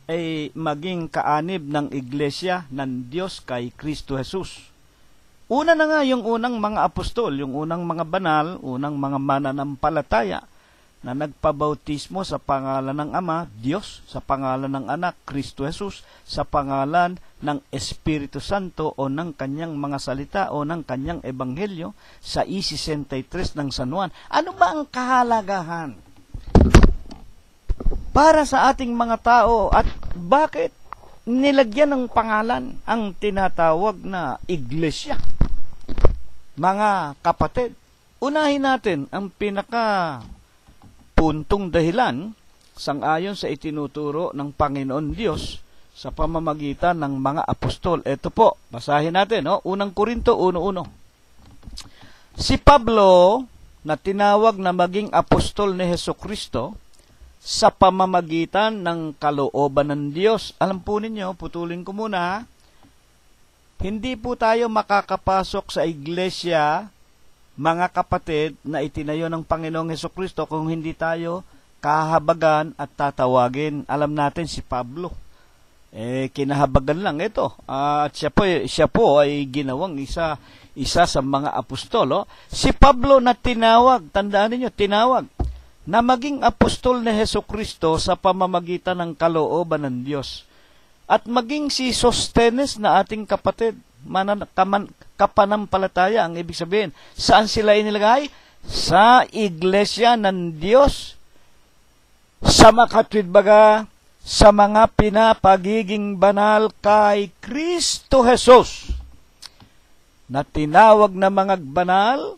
ay maging kaanib ng iglesia ng Diyos kay Kristo Jesus? Una na nga yung unang mga apostol, yung unang mga banal, unang mga mananampalataya na nagpabautismo sa pangalan ng Ama, Diyos, sa pangalan ng Anak, Kristo Jesus, sa pangalan ng Espiritu Santo o ng kanyang mga salita o ng kanyang ebanghelyo sa I-63 ng San Juan. Ano ba ang kahalagahan para sa ating mga tao at bakit nilagyan ng pangalan ang tinatawag na iglesia? Mga kapatid, unahin natin ang puntong dahilan sang-ayon sa itinuturo ng Panginoon Diyos sa pamamagitan ng mga apostol. Ito po, basahin natin, no? Unang Korinto 1:1. Si Pablo, na tinawag na maging apostol ni Hesukristo sa pamamagitan ng kalooban ng Diyos. Alam po ninyo, putulin ko muna, hindi po tayo makakapasok sa iglesia, mga kapatid, na itinayo ng Panginoong Hesukristo kung hindi tayo kahabagan at tatawagin. Alam natin si Pablo, kinahabagan lang ito. At siya po ay ginawang isa sa mga apostol. Si Pablo na tinawag, tandaan niyo, tinawag na maging apostol ni Hesukristo sa pamamagitan ng kalooban ng Diyos. At maging si Sostenes na ating kapatid, kapanampalataya ang ibig sabihin. Saan sila inilagay? Sa iglesia ng Diyos, sa makatwid baga, sa mga pinapagiging banal kay Kristo Jesus, na tinawag na mga banal,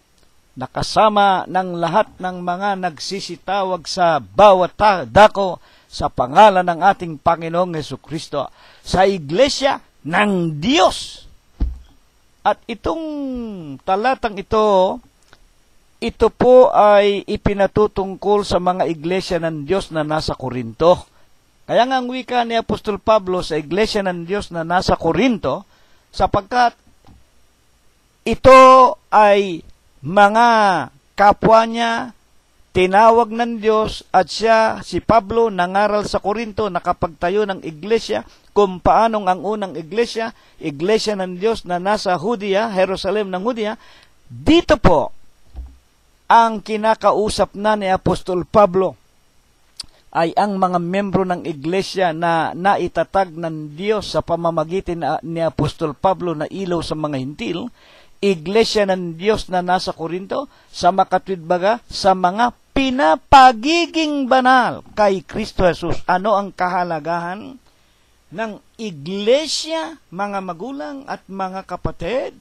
nakasama ng lahat ng mga nagsisitawag sa bawat dako sa pangalan ng ating Panginoong Hesukristo, sa iglesia ng Diyos. At itong talatang ito po ay ipinatutungkol sa mga iglesia ng Diyos na nasa Korinto. Kaya nga ang wika ni Apostol Pablo sa iglesia ng Diyos na nasa Korinto, sapagkat ito ay mga kapwa niya, tinawag ng Diyos, at siya, si Pablo, nangaral sa Korinto, nakapagtayo ng iglesia, kung paanong ang unang iglesia ng Diyos na nasa Judea, Jerusalem ng Judea. Dito po, ang kinakausap na ni Apostol Pablo ay ang mga membro ng iglesia na naitatag ng Diyos sa pamamagitan ni Apostol Pablo na ilaw sa mga hintil, iglesia ng Diyos na nasa Korinto, sa makatwid baga, sa mga pinapagiging banal kay Kristo Jesus. Ano ang kahalagahan ng iglesia, mga magulang at mga kapatid,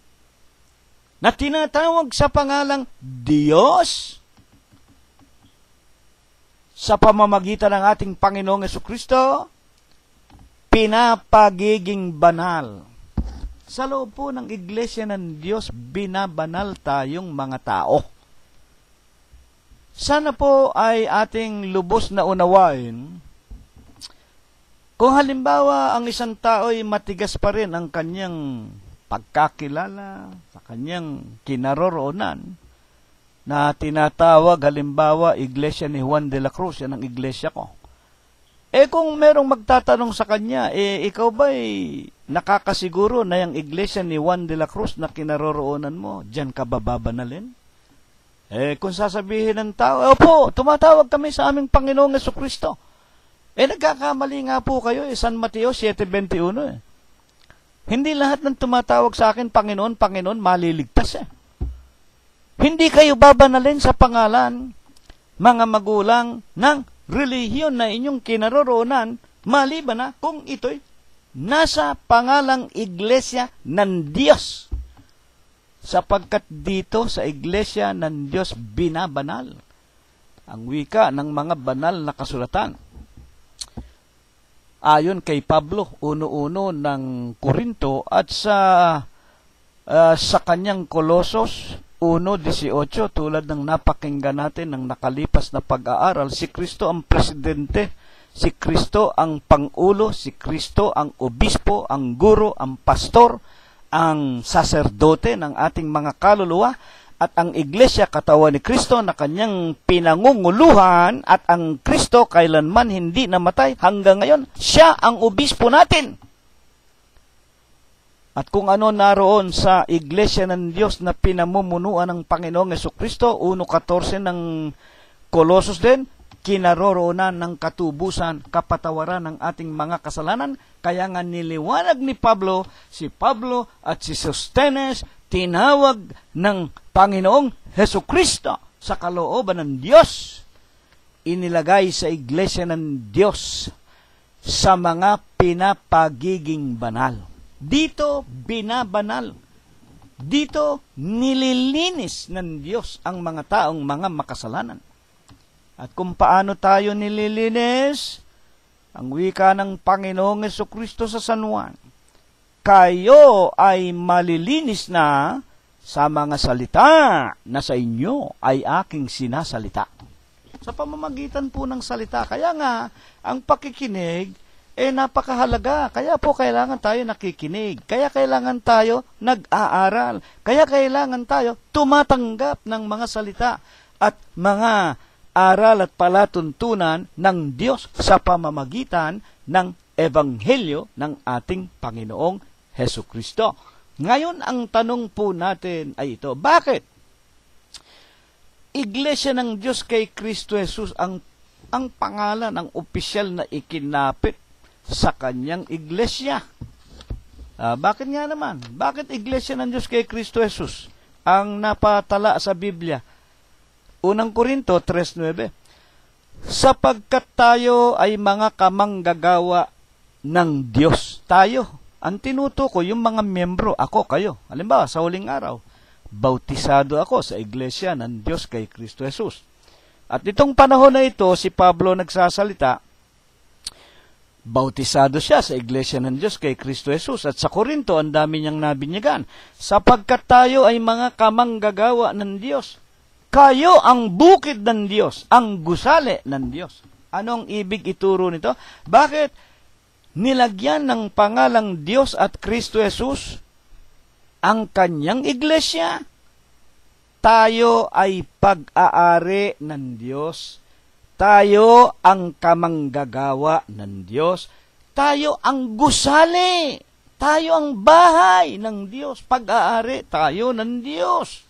na tinatawag sa pangalang Diyos sa pamamagitan ng ating Panginoong Hesukristo? Pinapagiging banal. Sa loob po ng iglesia ng Diyos, binabanal tayong mga tao. Sana po ay ating lubos na unawain, kung halimbawa ang isang tao ay matigas pa rin ang kanyang pagkakilala sa kanyang kinaroroonan, na tinatawag halimbawa iglesia ni Juan de la Cruz, yan ang iglesia ko. Kung merong magtatanong sa kanya, ikaw ba'y nakakasiguro na yung iglesia ni Juan de la Cruz na kinaroroonan mo, diyan ka bababanalin? Kung sasabihin ng tao, opo, tumatawag kami sa aming Panginoong Hesukristo. Nagkakamali nga po kayo, San Mateo 7:21. Hindi lahat ng tumatawag sa akin, Panginoon, Panginoon, maliligtas. Hindi kayo babanalin sa pangalan, mga magulang, ng relihiyon na inyong kinaroroonan, maliban na kung ito'y nasa pangalang iglesia ng Diyos. Sapagkat dito sa iglesia ng Diyos binabanal ang wika ng mga banal na kasulatan. Ayon kay Pablo, 1:1 ng Korinto, at sa kanyang Kolosos 1:18, tulad ng napakinggan natin ng nakalipas na pag-aaral, si Kristo ang presidente, si Kristo ang pangulo, si Kristo ang obispo, ang guro, ang pastor, ang saserdote ng ating mga kaluluwa, at ang iglesia katawan ni Kristo na kanyang pinangunguluhan, at ang Kristo kailanman hindi namatay hanggang ngayon, siya ang obispo natin. At kung ano naroon sa iglesia ng Diyos na pinamumunuan ng Panginoong Hesukristo, 1:14 ng Colossus din, kinaroroonan ng katubusan, kapatawaran ng ating mga kasalanan. Kaya nga niliwanag ni Pablo, si Pablo at si Sostenes, tinawag ng Panginoong Hesukristo sa kalooban ng Diyos. Inilagay sa iglesia ng Diyos sa mga pinapagiging banal. Dito, binabanal. Dito, nililinis ng Diyos ang mga taong mga makasalanan. At kung paano tayo nililinis, ang wika ng Panginoong Hesukristo sa San Juan, kayo ay malilinis na sa mga salita na sa inyo ay aking sinasalita. Sa pamamagitan po ng salita. Kaya nga, ang pakikinig, napakahalaga. Kaya po kailangan tayo nakikinig. Kaya kailangan tayo nag-aaral. Kaya kailangan tayo tumatanggap ng mga salita at mga aral at palatuntunan ng Diyos sa pamamagitan ng Ebanghelyo ng ating Panginoong Hesukristo. Ngayon, ang tanong po natin ay ito, bakit Iglesia ng Diyos kay Kristo Jesus ang pangalan, ang opisyal na ikinapit sa kanyang iglesia? Bakit nga naman? Bakit Iglesia ng Diyos kay Kristo Jesus ang napatala sa Biblia? Unang Korinto 3:9, sapagkat tayo ay mga kamanggagawa ng Diyos. Tayo, ang tinutukoy yung mga miyembro, ako, kayo. Halimbawa, sa huling araw, bautisado ako sa Iglesia ng Diyos kay Kristo Jesus. At itong panahon na ito, si Pablo nagsasalita, bautisado siya sa Iglesia ng Diyos kay Kristo Jesus. At sa Korinto, ang dami niyang nabinyagan, sapagkat tayo ay mga kamanggagawa ng Diyos. Kayo ang bukid ng Diyos, ang gusali ng Diyos. Anong ibig ituro nito? Bakit nilagyan ng pangalang Diyos at Kristo Jesus ang kanyang iglesia? Tayo ay pag-aari ng Diyos. Tayo ang kamanggagawa ng Diyos. Tayo ang gusali. Tayo ang bahay ng Diyos. Pag-aari tayo ng Diyos.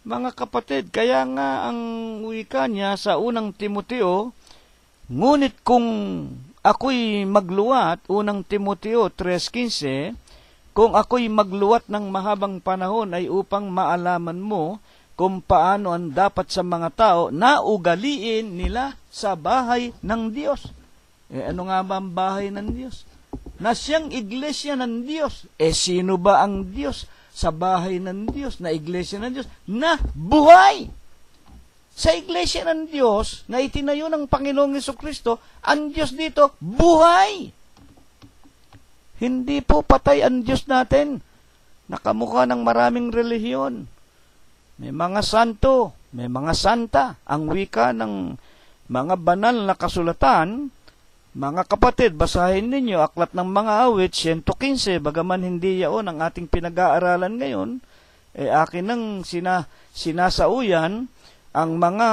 Mga kapatid, kaya nga ang wika niya sa unang Timoteo, ngunit kung ako'y magluwat, unang Timoteo 3:15, kung ako'y magluwat ng mahabang panahon ay upang maalaman mo kung paano ang dapat sa mga tao na ugaliin nila sa bahay ng Diyos. Ano nga ba ang bahay ng Diyos? Na siyang iglesia ng Diyos. Sino ba ang Diyos? Sa bahay ng Diyos, na iglesia ng Diyos, na buhay. Sa iglesia ng Diyos, na itinayo ng Panginoong Hesukristo, ang Diyos dito, buhay. Hindi po patay ang Diyos natin. Nakamukha ng maraming relihiyon. May mga santo, may mga santa. Ang wika ng mga banal na kasulatan, mga kapatid, basahin ninyo, Aklat ng Mga Awit, 115, bagaman hindi yaon ang ating pinag-aaralan ngayon, akin nang sinasauyan ang mga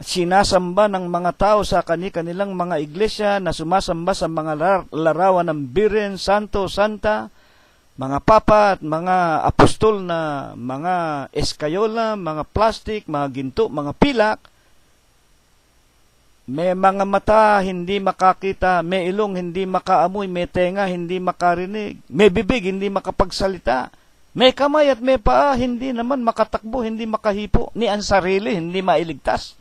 sinasamba ng mga tao sa kanilang mga iglesia na sumasamba sa mga larawan ng Biren, Santo, Santa, mga papa at mga apostol na mga eskayola, mga plastic, mga ginto, mga pilak. May mga mata hindi makakita, may ilong hindi makaamoy, may tenga hindi makarinig, may bibig hindi makapagsalita, may kamay at may paa hindi naman makatakbo, hindi makahipo, ni ang sarili hindi mailigtas.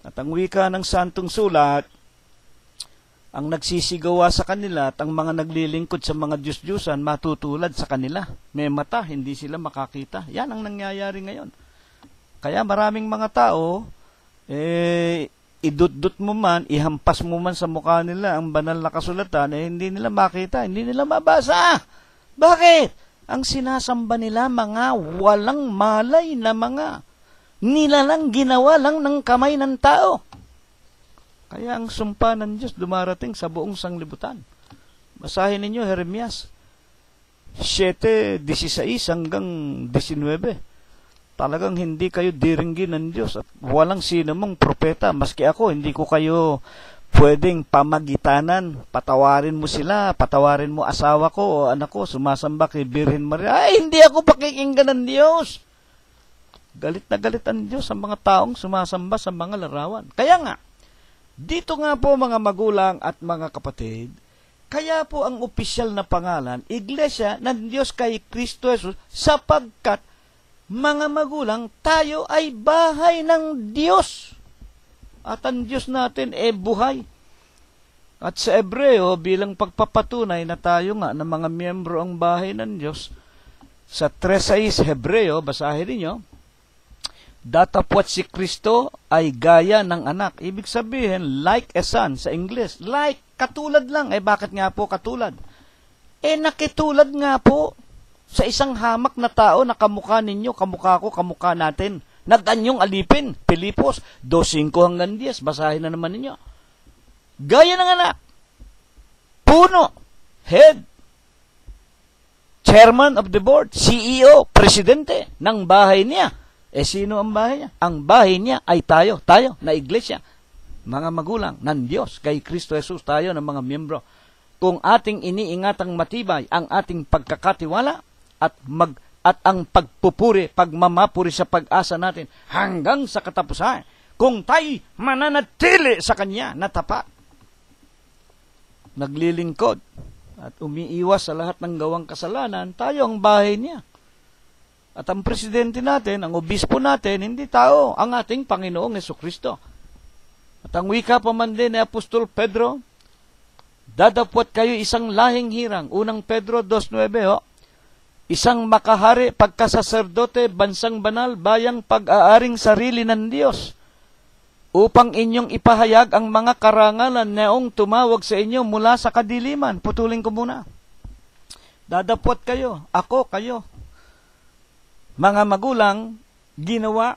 At ang wika ng Santong Sulat, ang nagsisigawa sa kanila at ang mga naglilingkod sa mga Diyos-Diyusan matutulad sa kanila. May mata, hindi sila makakita. Yan ang nangyayari ngayon. Kaya maraming mga tao, idut-dut mo man, ihampas mo man sa mukha nila ang banal na kasulatan, hindi nila makita, hindi nila mabasa. Bakit? Ang sinasamba nila mga walang malay na mga nilalang ginawa lang ng kamay ng tao. Kaya ang sumpa ng Diyos dumarating sa buong sanglibutan. Basahin ninyo Jeremias 7:16 hanggang 19. Talagang hindi kayo diringgin ng Diyos at walang sino mong propeta. Maski ako, hindi ko kayo pwedeng pamagitanan. Patawarin mo sila, patawarin mo asawa ko o anak ko, sumasamba kay Birhen Maria. Ay, hindi ako pakikinggan ng Diyos. Galit na galit ang Diyos sa mga taong sumasamba sa mga larawan. Kaya nga, dito nga po mga magulang at mga kapatid, kaya po ang opisyal na pangalan, Iglesia ng Diyos kay Kristo Jesus, sapagkat mga magulang, tayo ay bahay ng Diyos. At ang Diyos natin buhay. At sa Hebreo, bilang pagpapatunay na tayo nga ng mga miyembro ang bahay ng Diyos, sa 3:6 Hebreo, basahin niyo, datapwat si Kristo ay gaya ng anak. Ibig sabihin, like a son sa English. Like, katulad lang. Bakit nga po katulad? Nakitulad nga po sa isang hamak na tao na kamukha ninyo, kamukha ko, kamukha natin. Naganyong alipin. Pilipos 2:5-10. Basahin na naman ninyo. Gaya ng anak. Puno. Head. Chairman of the board. CEO. Presidente ng bahay niya. Sino ang bahay niya? Ang bahay niya ay tayo na iglesia. Mga magulang ng Diyos, kay Kristo Jesus, tayo ng mga miyembro. Kung ating iniingatang matibay ang ating pagkakatiwala at ang pagpupuri, pagmamapuri sa pag-asa natin hanggang sa katapusan, kung tayo mananatili sa Kanya na tapat, naglilingkod at umiiwas sa lahat ng gawang kasalanan, tayo ang bahay niya. At ang presidente natin, ang obispo natin, hindi tao, ang ating Panginoong Jesucristo. At ang wika pa man din ni Apostol Pedro, dadapwat kayo isang lahing hirang. Unang Pedro 2:9, isang makahari, pagkasaserdote, bansang banal, bayang pag-aaring sarili ng Diyos, upang inyong ipahayag ang mga karangalan naong tumawag sa inyo mula sa kadiliman. Putulin ko muna. Dadapwat kayo, ako, kayo. Mga magulang, ginawa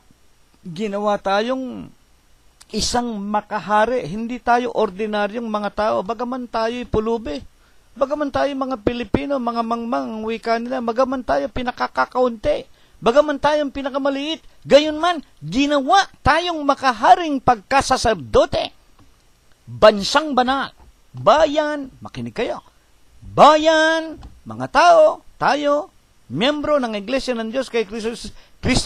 tayong isang makahari. Hindi tayo ordinaryong mga tao. Bagaman tayo'y pulubi. Bagaman tayo mga Pilipino, mga mangmang, ang wika nila. Bagaman tayo pinakakakaunti. Bagaman tayong pinakamaliit. Gayon man, ginawa tayong makaharing pagkasaserdote. Bansang banal. Bayan, makinig kayo. Bayan, mga tao, tayo, miyembro ng Iglesia ng Diyos kay Kristo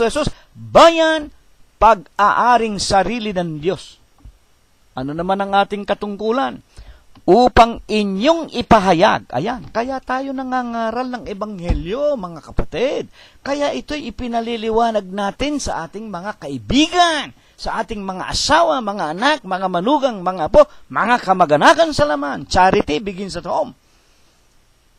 Jesus, bayan, pag-aaring sarili ng Diyos. Ano naman ang ating katungkulan? Upang inyong ipahayag. Ayan, kaya tayo nangangaral ng Ebanghelyo, mga kapatid. Kaya ito'y ipinaliliwanag natin sa ating mga kaibigan, sa ating mga asawa, mga anak, mga manugang, mga apo, mga kamag-anakan sa laman. Charity begins at home.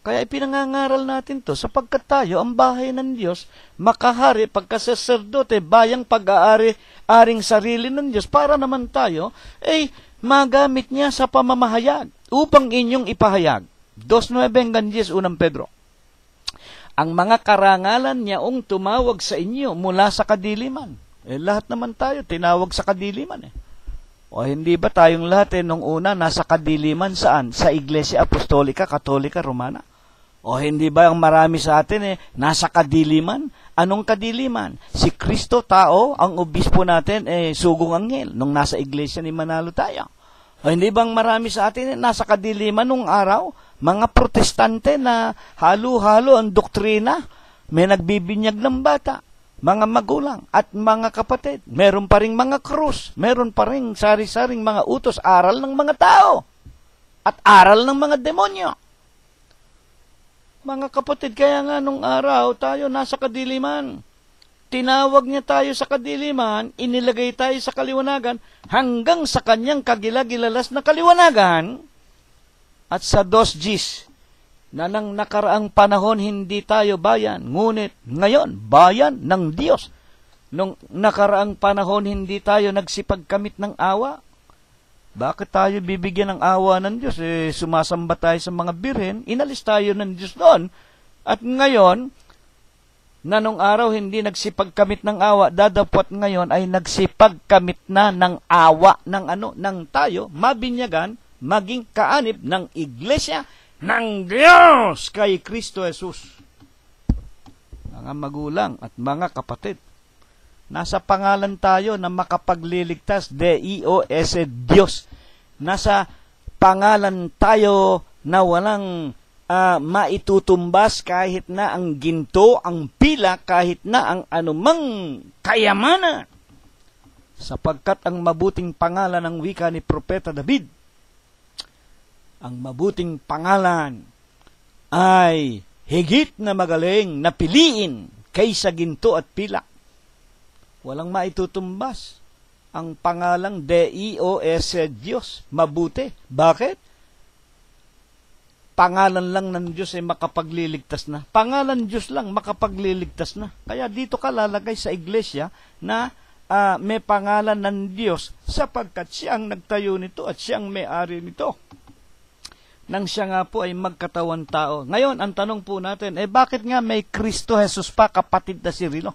Kaya ipinangangaral natin to sapagkat tayo ang bahay ng Diyos, makahari, pagkasaserdote, bayang pag-aari, aring sarili ng Diyos, para naman tayo, magamit niya sa pamamahayag, upang inyong ipahayag. 2:9-10, unang Pedro. Ang mga karangalan niyaong tumawag sa inyo mula sa kadiliman. Lahat naman tayo, tinawag sa kadiliman. O hindi ba tayong lahat nung una nasa kadiliman saan? Sa Iglesia Apostolika, Katolika, Romana? O hindi ba ang marami sa atin nasa kadiliman? Anong kadiliman? Si Kristo tao, ang obispo natin sugong anghel nung nasa iglesia ni Manalo tayo. O hindi bang marami sa atin nasa kadiliman nung araw? Mga protestante na halo-halo ang doktrina, may nagbibinyag ng bata, mga magulang at mga kapatid. Meron pa ring mga krus, meron pa ring sari-saring mga utos, aral ng mga tao at aral ng mga demonyo. Mga kapatid, kaya nga nung araw, tayo nasa kadiliman. Tinawag niya tayo sa kadiliman, inilagay tayo sa kaliwanagan, hanggang sa kanyang kagilagilalas na kaliwanagan. At sa 2:10, na nang nakaraang panahon hindi tayo bayan, ngunit ngayon, bayan ng Diyos. Nung nakaraang panahon hindi tayo nagsipagkamit ng awa. Bakit tayo bibigyan ng awa ng Diyos? Sumasamba tayo sa mga birhen, inalis tayo ng Diyos doon. At ngayon, na nung araw hindi nagsipagkamit ng awa, dadapwat ngayon ay nagsipagkamit na ng awa ng tayo, mabinyagan, maging kaanib ng Iglesia ng Diyos kay Kristo Jesus. Mga magulang at mga kapatid, nasa pangalan tayo na makapagliligtas, Diyos. Nasa pangalan tayo na walang maitutumbas kahit na ang ginto, ang pila, kahit na ang anumang kayamanan. Sapagkat ang mabuting pangalan ng wika ni Propeta David, ang mabuting pangalan ay higit na magaling na piliin kaysa ginto at pila. Walang maitutumbas ang pangalang Dios, Diyos, mabuti. Bakit? Pangalan lang ng Diyos ay makapagliligtas na. Pangalan Diyos lang makapagliligtas na. Kaya dito ka lalagay sa iglesia na may pangalan ng Diyos sapagkat siya ang nagtayo nito at siya ang may-ari nito. Nang siya nga po ay magkatawan tao. Ngayon, ang tanong po natin, bakit nga may Kristo Jesus pa, kapatid na si Rilo?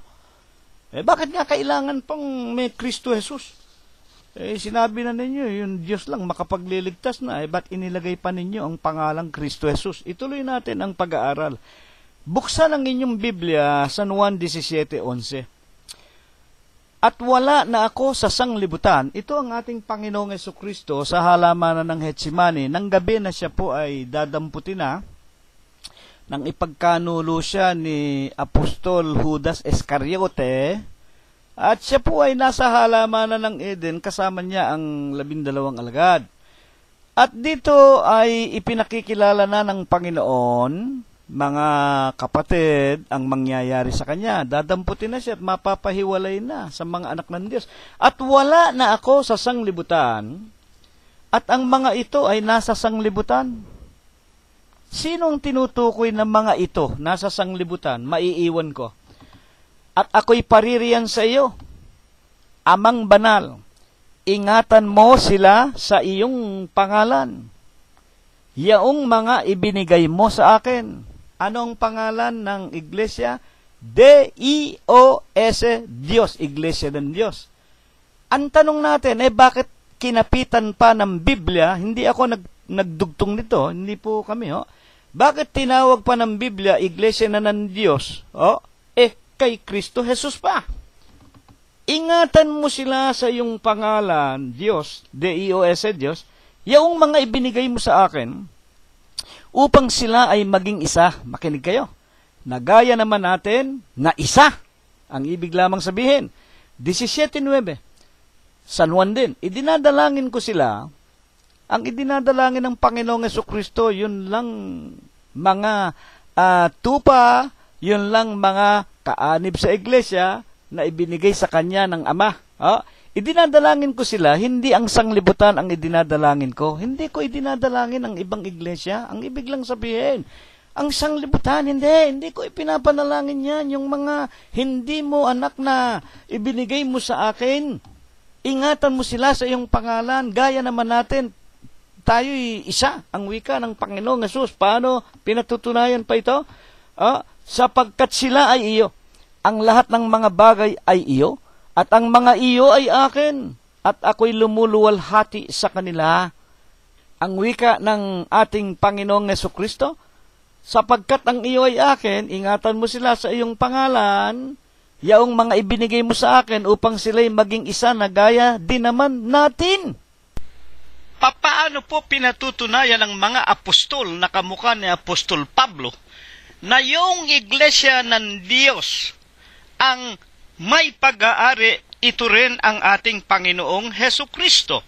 Bakit nga kailangan pang may Kristo Jesus? Sinabi na ninyo, yung Diyos lang makapagliligtas na. Ba't inilagay pa ninyo ang pangalang Kristo Jesus? Ituloy natin ang pag-aaral. Buksan ang inyong Biblia sa Juan 17:11. At wala na ako sa sanglibutan. Ito ang ating Panginoong Jesucristo sa halamanan ng Getsemani. Nang gabi na siya po ay dadamputin na, nang ipagkanulo siya ni Apostol Judas Iscariote, at siya po ay nasa halamanan ng Eden, kasama niya ang 12 alagad. At dito ay ipinakikilala na ng Panginoon, mga kapatid, ang mangyayari sa kanya. Dadamputin na siya at mapapahiwalay na sa mga anak ng Diyos. At wala na ako sa sanglibutan, at ang mga ito ay nasa sanglibutan. Sinong tinutukoy ng mga ito nasa sanglibutan? Maiiwan ko. At ako'y paririyan sa iyo, Amang Banal, ingatan mo sila sa iyong pangalan. Yaong mga ibinigay mo sa akin. Anong pangalan ng iglesia? Dios, Diyos, iglesia ng Diyos. Ang tanong natin, bakit kinapitan pa ng Biblia? Hindi ako nagdugtong nito, hindi po kami, Bakit tinawag pa ng Biblia, iglesia na ng Diyos? Kay Kristo Jesus pa. Ingatan mo sila sa iyong pangalan, Diyos, Dios, Diyos, yung mga ibinigay mo sa akin, upang sila ay maging isa. Makinig kayo. Nagaya naman natin na isa. Ang ibig lamang sabihin, 17:9, San Juan din, idinadalangin ko sila. Ang idinadalangin ng Panginoong Jesucristo, yun lang mga tupa, yun lang mga kaanib sa iglesia na ibinigay sa kanya ng Ama. Idinadalangin ko sila, hindi ang sanglibutan ang idinadalangin ko. Hindi ko idinadalangin ang ibang iglesia. Ang ibig lang sabihin, ang sanglibutan, hindi ko ipinapanalangin yan. Yung mga hindi mo anak na ibinigay mo sa akin, ingatan mo sila sa iyong pangalan. Gaya naman natin, tayo'y isa, ang wika ng Panginoong Hesus. Paano pinatutunayan pa ito? Sapagkat sila ay iyo. Ang lahat ng mga bagay ay iyo, at ang mga iyo ay akin, at ako'y lumuluwalhati sa kanila. Ang wika ng ating Panginoong Jesucristo, sapagkat ang iyo ay akin, ingatan mo sila sa iyong pangalan, yaong mga ibinigay mo sa akin upang sila'y maging isa na gaya din naman natin. Papaano po pinatutunayan ng mga apostol na kamukha ni Apostol Pablo na yung iglesia ng Diyos ang may pag-aari, ito rin ang ating Panginoong Hesukristo?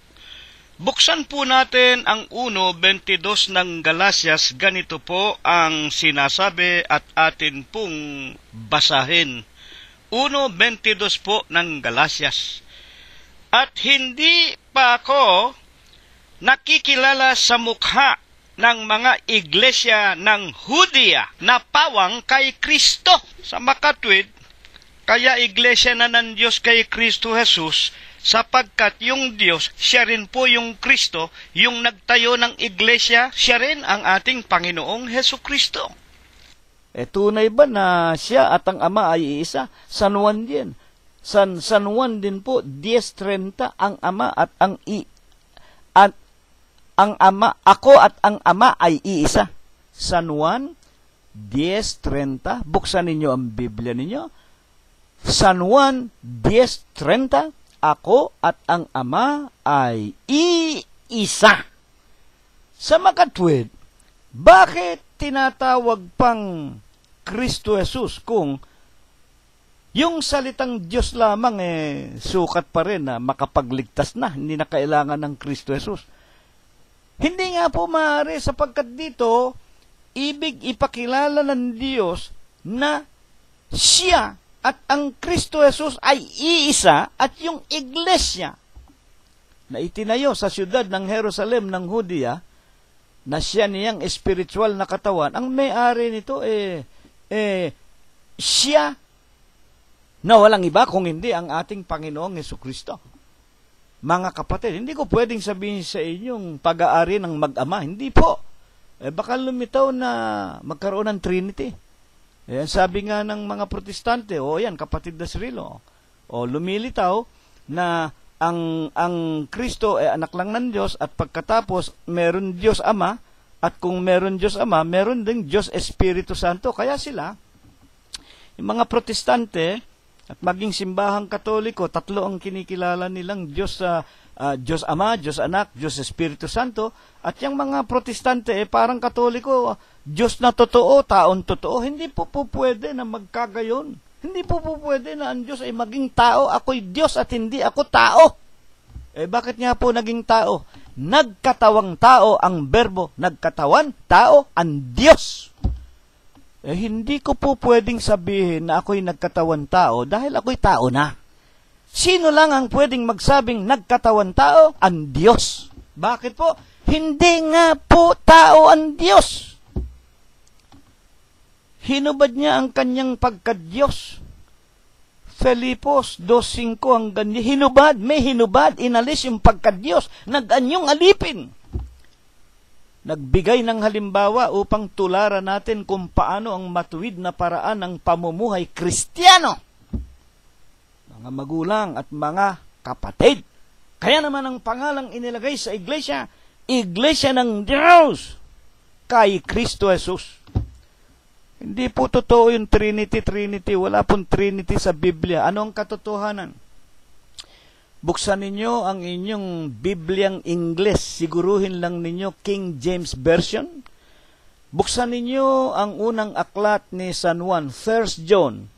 Buksan po natin ang 1:22 ng Galasias. Ganito po ang sinasabi at atin pong basahin. 1:22 po ng Galasias. At hindi pa ako nakikilala sa mukha ng mga iglesia ng Hudiya na pawang kay Kristo. Sa makatwid, kaya iglesia na ng Diyos kay Kristo Jesus, sapagkat yung Diyos, siya rin po yung Kristo, yung nagtayo ng iglesia, siya rin ang ating Panginoong Hesukristo. Tunay ba na siya at ang Ama ay iisa? San Juan din. San Juan din po, 10:30, ang Ama at ang Ama, ako at ang Ama ay iisa. San Juan 10:30, buksan ninyo ang Biblia ninyo. San Juan 10:30, ako at ang Ama ay iisa. Sa makatwid, bakit tinatawag pang Kristo Jesus kung yung salitang Diyos lamang sukat pa rin na makapagligtas na, hindi na kailangan ng Kristo Jesus? Hindi nga po maaari sapagkat dito, ibig ipakilala ng Diyos na siya at ang Kristo Jesus ay iisa at yung iglesia na itinayo sa siyudad ng Jerusalem ng Hudiya, na siya niyang espiritual na katawan, ang may-ari nito siya na walang iba kung hindi ang ating Panginoong Hesukristo. Mga kapatid, hindi ko pwedeng sabihin sa inyong pag-aari ng mag-ama. Hindi po. Baka lumitaw na magkaroon ng Trinity. Sabi nga ng mga Protestante, yan, kapatid na Cirilo. Lumilitaw na ang Kristo ay anak lang ng Diyos at pagkatapos meron Diyos Ama at kung meron Diyos Ama, meron ding Diyos Espiritu Santo. Kaya sila, yung mga Protestante at maging simbahang Katoliko, tatlo ang kinikilala nilang Diyos sa Diyos Ama, Diyos Anak, Diyos Espiritu Santo. At yung mga Protestante, parang Katoliko, Diyos na totoo, taon totoo. Hindi po pwede na magkagayon. Hindi po pwede na ang Diyos ay maging tao. Ako'y Diyos at hindi ako tao. Bakit nga po naging tao? Nagkatawang tao ang berbo. Nagkatawan, tao, ang Diyos. Hindi ko po pwedeng sabihin na ako'y nagkatawan tao dahil ako'y tao na. Sino lang ang pwedeng magsabing nagkatawan tao? Ang Diyos. Bakit po? Hindi nga po tao ang Diyos. Hinubad niya ang kanyang pagka-Diyos. Filipos 2:5 ang ganyan. Hinubad, may hinubad, inalis yung pagka-Diyos. Nag-anyong alipin. Nagbigay ng halimbawa upang tularan natin kung paano ang matuwid na paraan ng pamumuhay Kristiyano. Mga magulang at mga kapatid. Kaya naman ang pangalang inilagay sa iglesia, Iglesia ng Diyos kay Kristo Jesus. Hindi po totoo yung Trinity. Wala pong Trinity sa Biblia. Ano ang katotohanan? Buksan ninyo ang inyong Bibliang Ingles. Siguruhin lang ninyo King James Version. Buksan ninyo ang unang aklat ni San Juan, 1 John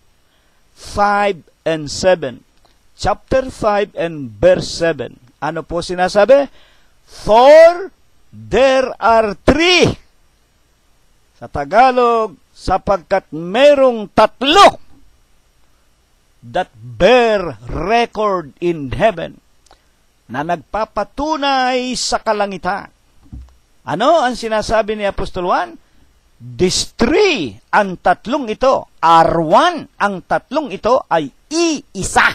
5 and 7. Chapter 5 and verse 7. Ano po sinasabi? For there are three. Sa Tagalog, sapagkat merong tatlo that bear record in heaven na nagpapatunay sa kalangitan. Ano ang sinasabi ni Apostol Juan? These three, ang tatlong ito, are one, ang tatlong ito ay iisa.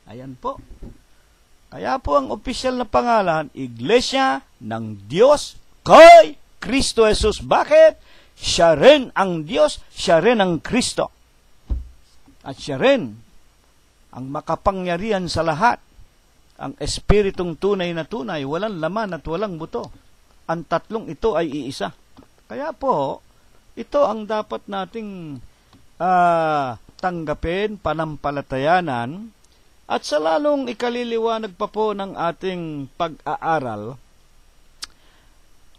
Ayan po. Kaya po ang opisyal na pangalan, Iglesia ng Diyos kay Kristo Jesus. Bakit? Siya rin ang Diyos, siya rin ang Kristo. At siya rin ang makapangyarihan sa lahat. Ang espiritong tunay na tunay, walang laman at walang buto. Ang tatlong ito ay iisa. Kaya po, ito ang dapat nating tanggapin, panampalatayanan, at sa lalong ikaliliwanag pa po ng ating pag-aaral,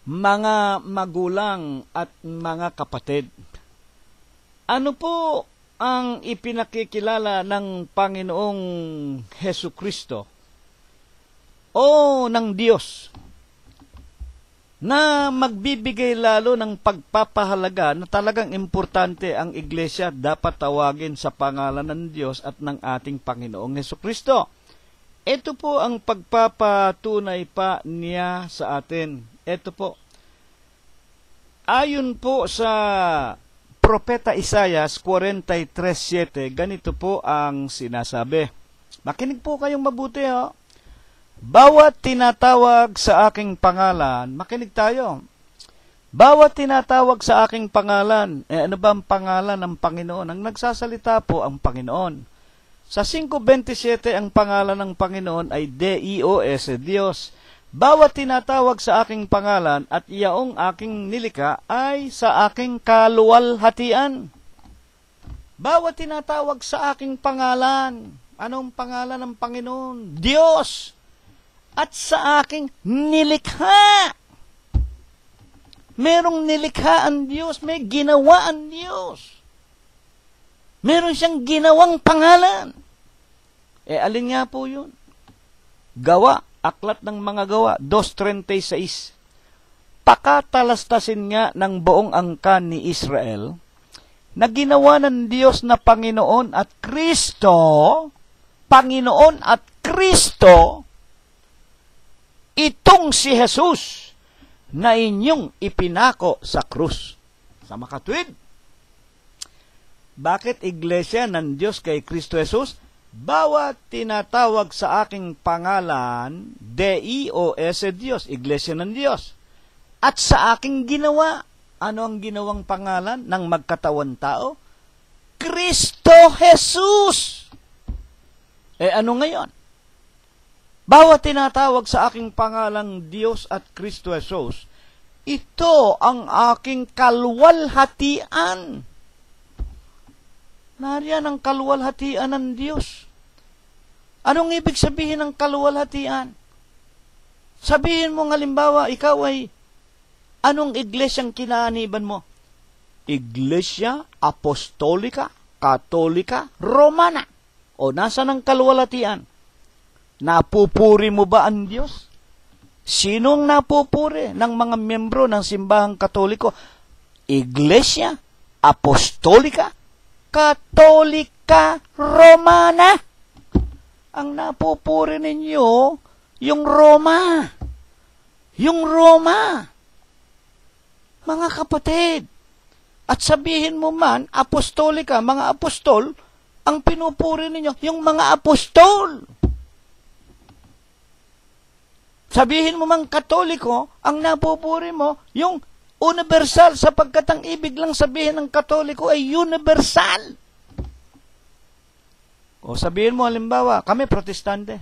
mga magulang at mga kapatid, ano po ang ipinakikilala ng Panginoong Hesukristo o ng Diyos na magbibigay lalo ng pagpapahalaga na talagang importante ang iglesia dapat tawagin sa pangalan ng Diyos at ng ating Panginoong Hesukristo? Ito po ang pagpapatunay pa niya sa atin. Ito po. Ayon po sa Propeta Isaias 43:7, ganito po ang sinasabi. Makinig po kayong mabuti, ho. Bawat tinatawag sa aking pangalan, makinig tayo. Bawat tinatawag sa aking pangalan, ano ba ang pangalan ng Panginoon? Ang nagsasalita po ang Panginoon. Sa 5:27, ang pangalan ng Panginoon ay Dios, Diyos. Bawat tinatawag sa aking pangalan at iyaong aking nilika ay sa aking kaluwalhatian. Bawat tinatawag sa aking pangalan, anong pangalan ng Panginoon? Diyos. At sa aking nilikha. Merong nilikha ang Diyos, may ginawa ang Diyos. Meron siyang ginawang pangalan. Alin nga po yun? Gawa, aklat ng mga gawa, 2:36. Pakatalastasin nga ng buong angkan ni Israel na ginawa ng Diyos na Panginoon at Kristo, Panginoon at Kristo, itong si Jesus na inyong ipinako sa krus. Sa makatwid, bakit iglesia ng Diyos kay Kristo Jesus? Bawat tinatawag sa aking pangalan, Dios, Diyos, iglesia ng Diyos. At sa aking ginawa, ano ang ginawang pangalan ng magkatawan tao? Kristo Jesus! Ano ngayon? Bawat tinatawag sa aking pangalang Diyos at Kristo Jesus, ito ang aking kalwalhatian. Nariyan ang kalwalhatian ng Diyos. Anong ibig sabihin ng kalwalhatian? Sabihin mo, halimbawa, ikaw ay, anong iglesyang kinaaniban mo? Iglesia Apostolika, Katolika, Romana. O nasa ng kalwalhatian? Napupuri mo ba ang Diyos? Sinong napupuri ng mga miyembro ng simbahang Katoliko? Iglesia Apostolika, Katolika, Romana. Ang napupuri ninyo, yung Roma. Yung Roma. Mga kapatid, at sabihin mo man, apostolika, mga apostol, ang pinupuri ninyo, yung mga apostol. Sabihin mo mang Katoliko, ang napupuri mo, yung universal, sapagkat ang ibig lang sabihin ng Katoliko ay universal. O sabihin mo, halimbawa, kami protestante.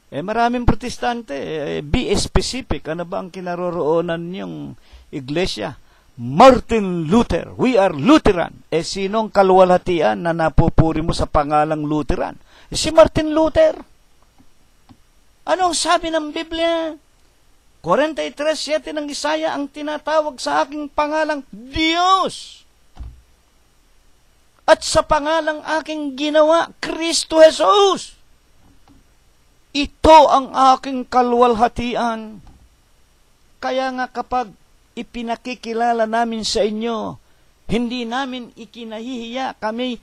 Maraming protestante. Be specific. Ano ba ang kinaroroonan niyong iglesia? Martin Luther. We are Lutheran. Sinong kalwalhatian na napupuri mo sa pangalang Lutheran? Si Martin Luther. Anong sabi ng Biblia? 43:7 ng Isaya, ang tinatawag sa aking pangalang Diyos. At sa pangalang aking ginawa, Kristo Jesus. Ito ang aking kalwalhatian. Kaya nga kapag ipinakikilala namin sa inyo, hindi namin ikinahihiya, kami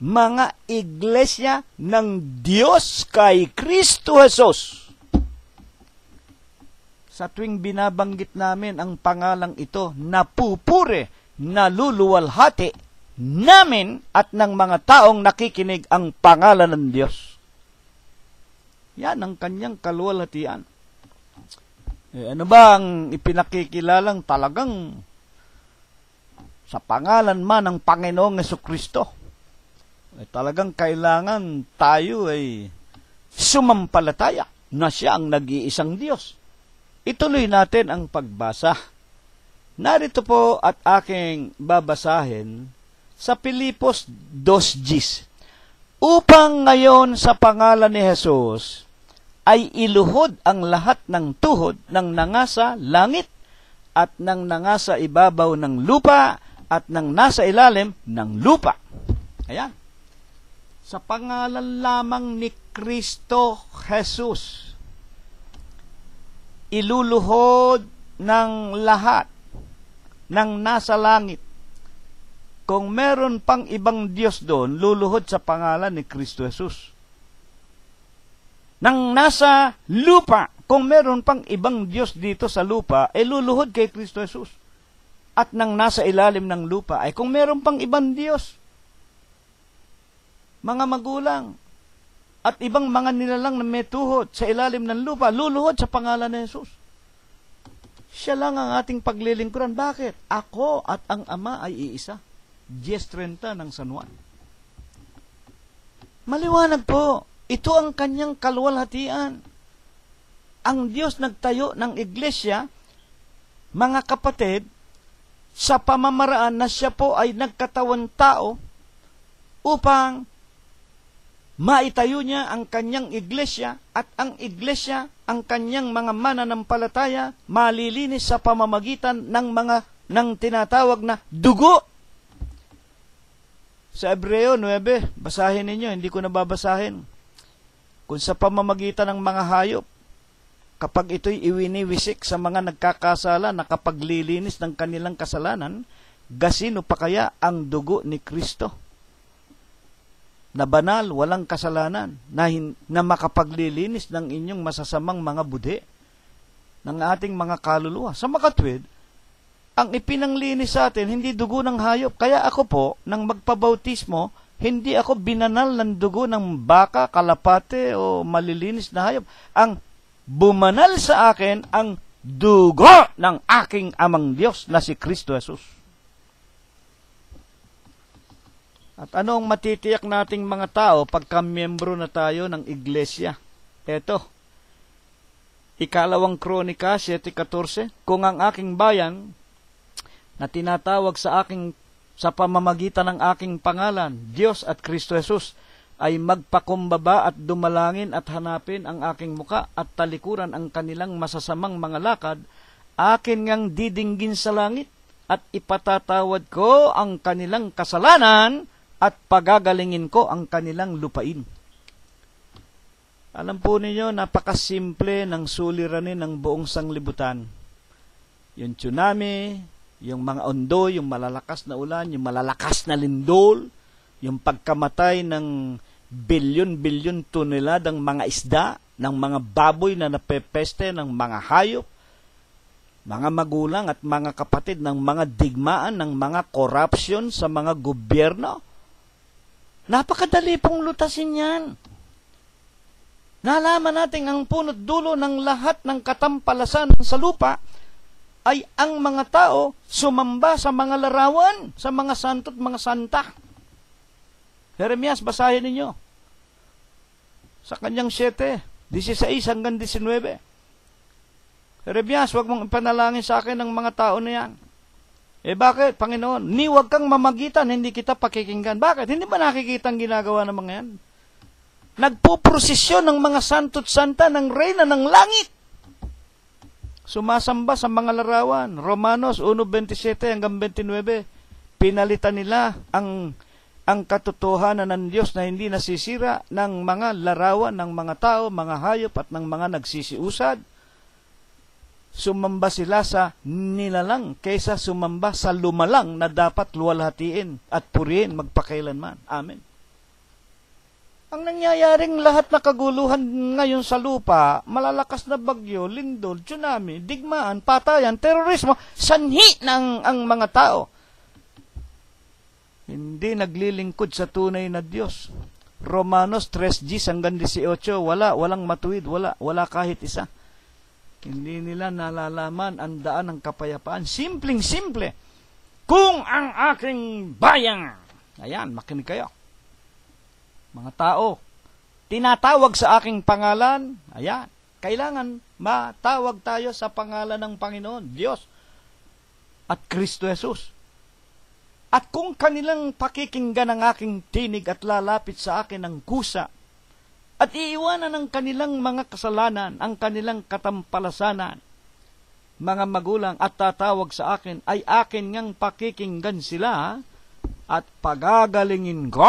mga iglesia ng Diyos kay Kristo Jesus. Sa tuwing binabanggit namin ang pangalang ito, napupuri, naluluwalhati namin at ng mga taong nakikinig ang pangalan ng Diyos. Yan ang kanyang kalwalhatian. Ano ba ang ipinakikilalang talagang sa pangalan man ng Panginoong Jesucristo? Talagang kailangan tayo ay sumampalataya na siya ang nag-iisang Diyos. Ituloy natin ang pagbasa. Narito po at aking babasahin sa Pilipos 2:10. Upang ngayon sa pangalan ni Jesus ay iluhod ang lahat ng tuhod ng nangasa langit at ng nangasa ibabaw ng lupa at ng nasa ilalim ng lupa. Ayan. Sa pangalan lamang ni Kristo Jesus, iluluhod ng lahat ng nasa langit. Kung meron pang ibang Diyos doon, luluhod sa pangalan ni Kristo Jesus. Nang nasa lupa, kung meron pang ibang Diyos dito sa lupa, luluhod kay Kristo Jesus. At nang nasa ilalim ng lupa, kung meron pang ibang Diyos, mga magulang, at ibang mga nilalang na may tuhod sa ilalim ng lupa, luluhod sa pangalan ni Jesus. Siya lang ang ating paglilingkuran. Bakit? Ako at ang Ama ay iisa. 10:30 ng San Juan. Maliwanag po, ito ang kanyang kalwalhatian. Ang Diyos nagtayo ng iglesia, mga kapatid, sa pamamaraan na siya po ay nagkatawan tao upang maitayo niya ang kanyang iglesia at ang iglesia, ang kanyang mga mananampalataya, malilinis sa pamamagitan ng tinatawag na dugo. Sa Hebreo 9, basahin ninyo, hindi ko nababasahin. Kung sa pamamagitan ng mga hayop, kapag ito'y iwiniwisik sa mga nagkakasala, nakapaglilinis ng kanilang kasalanan, gasino pa kaya ang dugo ni Kristo? Na banal, walang kasalanan, na makapaglilinis ng inyong masasamang mga budhi, ng ating mga kaluluwa. Sa makatwid, ang ipinanglinis sa atin, hindi dugo ng hayop. Kaya ako po, nang magpabautismo, hindi ako binanal ng dugo ng baka, kalapate, o malilinis na hayop. Ang bumanal sa akin, ang dugo ng aking amang Diyos na si Kristo Jesus. At ano ang matitiyak nating mga tao pagka miyembro na tayo ng iglesia? Eto, 2 Kronika 7:14, kung ang aking bayan na tinatawag sa pamamagitan ng aking pangalan, Diyos at Kristo Jesus, ay magpakumbaba at dumalangin at hanapin ang aking muka at talikuran ang kanilang masasamang mga lakad, akin ngang didinggin sa langit at ipatatawad ko ang kanilang kasalanan at pagagalingin ko ang kanilang lupain. Alam po ninyo, napakasimple ng suliranin ng buong sanglibutan. Yung tsunami, yung mga ondo, yung malalakas na ulan, yung malalakas na lindol, yung pagkamatay ng bilyon-bilyon toneladang mga isda, ng mga baboy na napepeste, ng mga hayop, mga magulang at mga kapatid, ng mga digmaan, ng mga corruption sa mga gobyerno. Napakadali pong lutasin yan. Nalaman natin ang punot dulo ng lahat ng katampalasan sa lupa ay ang mga tao sumamba sa mga larawan, sa mga santo at mga santa. Jeremias, basahin ninyo. Sa kanyang 7, 16 hanggang 19. Jeremias, huwag mong ipanalangin sa akin ng mga tao na yan. Bakit, Panginoon? Huwag kang mamagitan, hindi kita pakikinggan. Bakit? Hindi ba nakikita ang ginagawa ng mga yan? Nagpuprosesyon ng mga santo't santa ng reyna ng langit. Sumasamba sa mga larawan. Romanos 1:27 hanggang 29. Pinalitan nila ang katotohanan ng Diyos na hindi nasisira ng mga larawan ng mga tao, mga hayop at ng mga nagsisiusad. Sumamba sila sa nilalang kaysa sumamba sa lumalang na dapat luwalhatiin at purihin magpakailanman. Amen. Ang nangyayaring lahat na kaguluhan ngayon sa lupa, malalakas na bagyo, lindol, tsunami, digmaan, patayan, terorismo, sanhi ng ang mga tao. Hindi naglilingkod sa tunay na Diyos. Romanos 3:10 hanggang 18, walang matuwid, wala kahit isa. Hindi nila nalalaman ang daan ng kapayapaan. Simpleng-simple. Kung ang aking bayan, ayan, makinig kayo. Mga tao, tinatawag sa aking pangalan, ayan, kailangan matawag tayo sa pangalan ng Panginoon, Diyos, at Kristo Jesus. At kung kanilang pakikinggan ang aking tinig at lalapit sa akin ng kusa, at iiwanan ang kanilang mga kasalanan, ang kanilang katampalasanan, mga magulang, at tatawag sa akin, ay akin ngang pakikinggan sila, at pagagalingin ko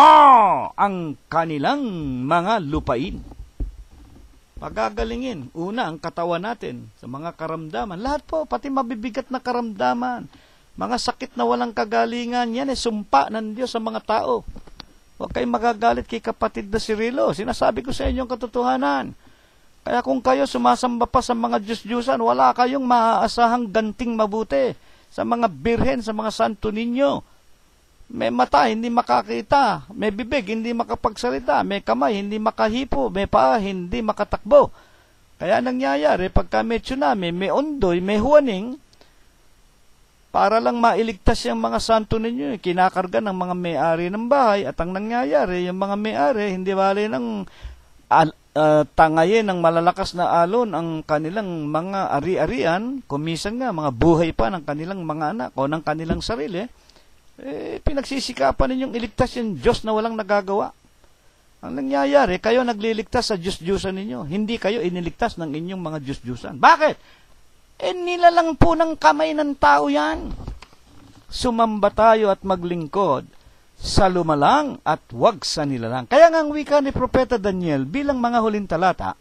ang kanilang mga lupain. Pagagalingin. Una, ang katawan natin sa mga karamdaman. Lahat po, pati mabibigat na karamdaman. Mga sakit na walang kagalingan, yan sumpa ng Diyos sa mga tao. Huwag kayong magagalit kay kapatid na si Rilo. Sinasabi ko sa inyo ang katotohanan. Kaya kung kayo sumasamba pa sa mga Diyos-Diyusan, wala kayong maaasahang ganting mabuti sa mga birhen, sa mga santo ninyo. May mata, hindi makakita. May bibig, hindi makapagsalita. May kamay, hindi makahipo. May paa, hindi makatakbo. Kaya nangyayari, pagka may tsunami, may ondoy, may huwaning, para lang mailigtas yung mga santo ninyo, kinakarga ng mga may-ari ng bahay. At ang nangyayari, yung mga may-ari, hindi bali ng tangayin ng malalakas na alon ang kanilang mga ari-arian, kumisan nga, mga buhay pa ng kanilang mga anak o ng kanilang sarili, pinagsisikapan ninyong iligtas yung Diyos na walang nagagawa. Ang nangyayari, kayo nagliligtas sa Diyos-Diyusan ninyo. Hindi kayo iniligtas ng inyong mga Diyos-Diyusan. Bakit? Nilalang po ng kamay ng tao yan. Sumamba tayo at maglingkod sa lumalang at wag sa nilalang. Kaya nga ang wika ni Propeta Daniel bilang mga huling talata,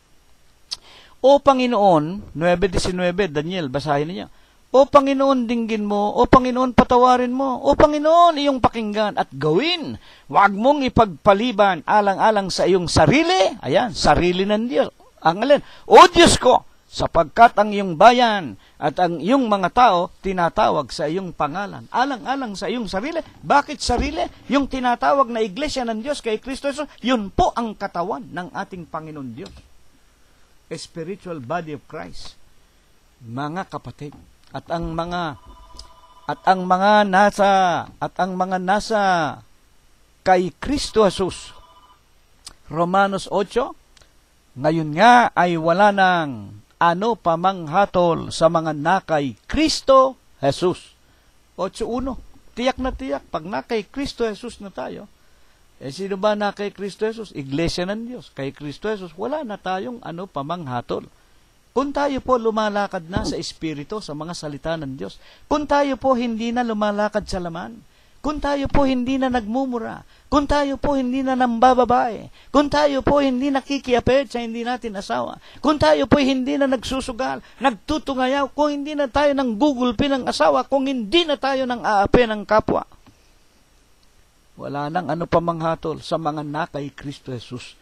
O Panginoon, 9:19, Daniel, basahin niyo. O Panginoon, dinggin mo. O Panginoon, patawarin mo. O Panginoon, iyong pakinggan at gawin. Huwag mong ipagpaliban alang-alang sa iyong sarili. Ayan, sarili ng Diyos. Ang alin, O Diyos ko, sapagkat ang iyong bayan at ang iyong mga tao tinatawag sa iyong pangalan. Alang-alang sa iyong sarili. Bakit sarili? Yung tinatawag na iglesia ng Diyos kay Kristo Jesus, yun po ang katawan ng ating Panginoon Diyos. A spiritual body of Christ. Mga kapatid, at ang mga nasa kay Kristo Jesus. Romanos 8, ngayon nga ay wala nang ano pamanghatol sa mga nakay Kristo Jesus. 8:1. Tiyak na tiyak, pag nakay Kristo Jesus na tayo, sino ba nakay Kristo Jesus? Iglesia ng Diyos. Kay Kristo Jesus, wala na tayong ano pamanghatol. Kung tayo po lumalakad na sa Espiritu, sa mga salita ng Diyos, kung tayo po hindi na lumalakad sa laman, kung tayo po hindi na nagmumura, kung tayo po hindi na nambababae, kung tayo po hindi nakikiapit sa hindi natin asawa, kung tayo po hindi na nagsusugal, nagtutungayaw, kung hindi na tayo nang gugulpi ng asawa, kung hindi na tayo nang aapi ng kapwa, wala nang ano pamanghatol sa mga nakay Kristo Jesus.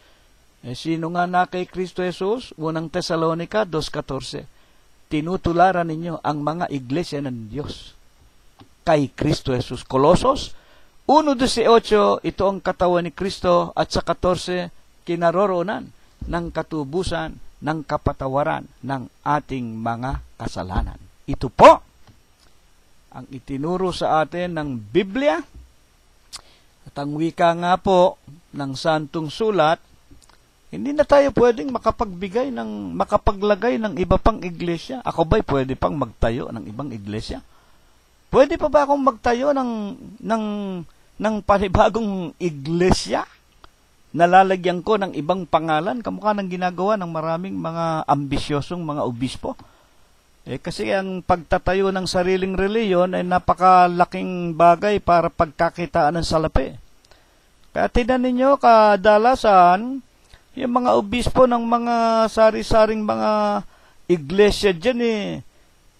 Sino nga na kay Kristo Jesus? Unang Tesalonica 2:14. Tinutularan ninyo ang mga iglesia ng Diyos kay Kristo Jesus. Colosos 1:18, ito ang katawan ni Kristo, at sa 14, kinaroroonan ng katubusan ng kapatawaran ng ating mga kasalanan. Ito po ang itinuro sa atin ng Biblia at ang wika nga po ng Santong Sulat. Hindi na tayo pwedeng makapaglagay ng iba pang iglesia. Ako ba'y pwede pang magtayo ng ibang iglesia? Pwede pa ba akong magtayo ng panibagong iglesia? Nalalagyan ko ng ibang pangalan, kamukha ng ginagawa ng maraming mga ambisyosong mga obispo. Kasi ang pagtatayo ng sariling reliyon ay napakalaking bagay para pagkakitaan ng salapi. Kaya tignan ninyo, kadalasan, yung mga obispo ng mga sari-saring mga iglesia dyan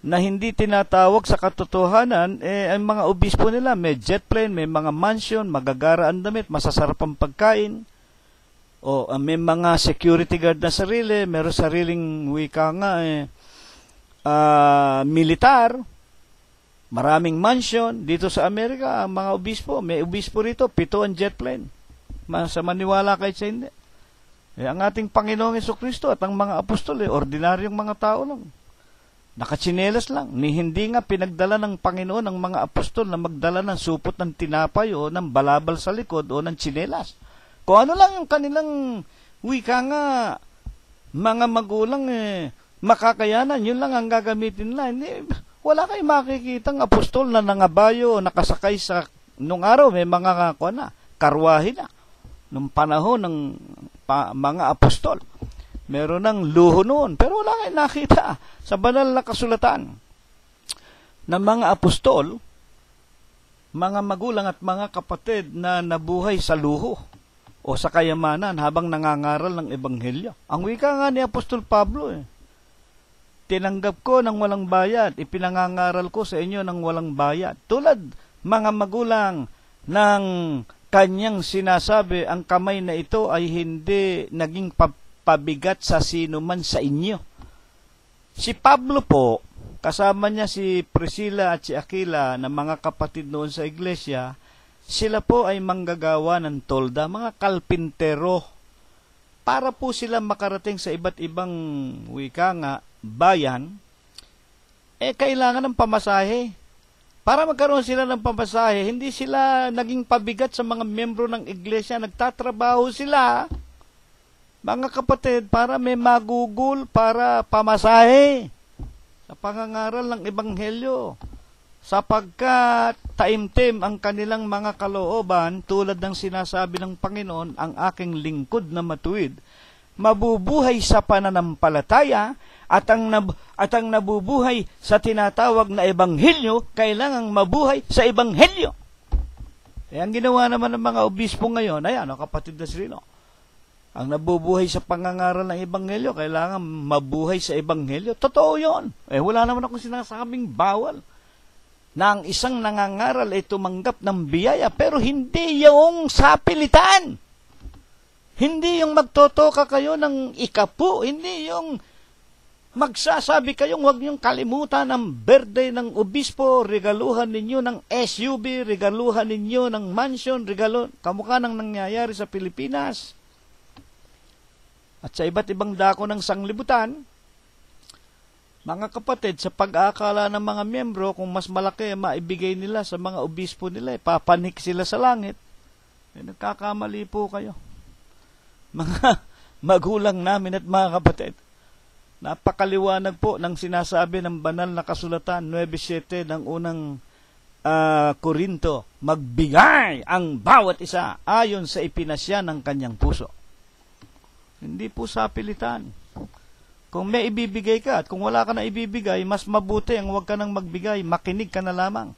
na hindi tinatawag sa katotohanan, ang mga obispo nila may jet plane, may mga mansion, magagara ang damit, masasarap ang pagkain, o may mga security guard na sarili, meron sariling wika nga militar, maraming mansion. Dito sa Amerika, ang mga obispo, may obispo rito, 7 ang jet plane. Sa maniwala kahit sa hindi. Ang ating Panginoong Jesucristo at ang mga apostol, ordinaryong mga tao lang. Nakatsinelas lang. Hindi nga pinagdala ng Panginoon ang mga apostol na magdala ng supot ng tinapay o ng balabal sa likod o ng tsinelas. Kung ano lang yung kanilang wika nga, mga magulang makakayanan, yun lang ang gagamitin nila. Wala kayo makikitang apostol na nangabayo o nakasakay sa, nung araw may mga karwahe na. Nung panahon ng mga apostol, meron ng luho noon. Pero wala kayo nakita sa banal na kasulatan ng mga apostol, mga magulang at mga kapatid na nabuhay sa luho o sa kayamanan habang nangangaral ng ebanghelyo. Ang wika nga ni Apostol Pablo, tinanggap ko ng walang bayad, ipinangangaral ko sa inyo ng walang bayad. Tulad mga magulang ng kanyang sinasabi, ang kamay na ito ay hindi naging pabigat sa sino man sa inyo. Si Pablo po, kasama niya si Priscilla at si Aquila na mga kapatid noon sa iglesia, sila po ay manggagawa ng tolda, mga kalpintero, para po sila makarating sa iba't ibang wika nga, bayan, kailangan ng pamasahe. Para magkaroon sila ng pamasahe, hindi sila naging pabigat sa mga membro ng iglesia. Nagtatrabaho sila, mga kapatid, para may magugol, para pamasahe sa pangangaral ng ebanghelyo. sapagkat taimtim ang kanilang mga kalooban, tulad ng sinasabi ng Panginoon, ang aking lingkod na matuwid, mabubuhay sa pananampalataya, at ang nabubuhay sa tinatawag na ebanghelyo, kailangang mabuhay sa ebanghelyo. Eh, ang ginawa naman ng mga obispo ngayon, ayan, kapatid na Sirino, ang nabubuhay sa pangangaral ng ebanghelyo, kailangan mabuhay sa ebanghelyo. Totoo yun. Eh, wala naman akong sinasabing bawal na ang isang nangangaral ay tumanggap ng biyaya, pero hindi yung sapilitan. Hindi yung magtotoka kayo ng ikapu, hindi yung magsasabi kayong huwag niyong kalimutan ang birthday ng obispo, regaluhan ninyo ng SUV, regaluhan ninyo ng mansion, kamukha ng nangyayari sa Pilipinas. At sa iba't ibang dako ng sanglibutan, mga kapatid, sa pag-aakala ng mga miyembro, kung mas malaki maibigay nila sa mga obispo nila, papanik sila sa langit, nagkakamali po kayo. Mga magulang namin at mga kapatid, napakaliwanag po ng sinasabi ng banal na kasulatan 9:7 ng unang Korinto, magbigay ang bawat isa ayon sa ipinasya ng kanyang puso. Hindi po sa pilitan. Kung may ibibigay ka at kung wala ka na ibibigay, mas mabuti ang huwag ka nang magbigay, makinig ka na lamang.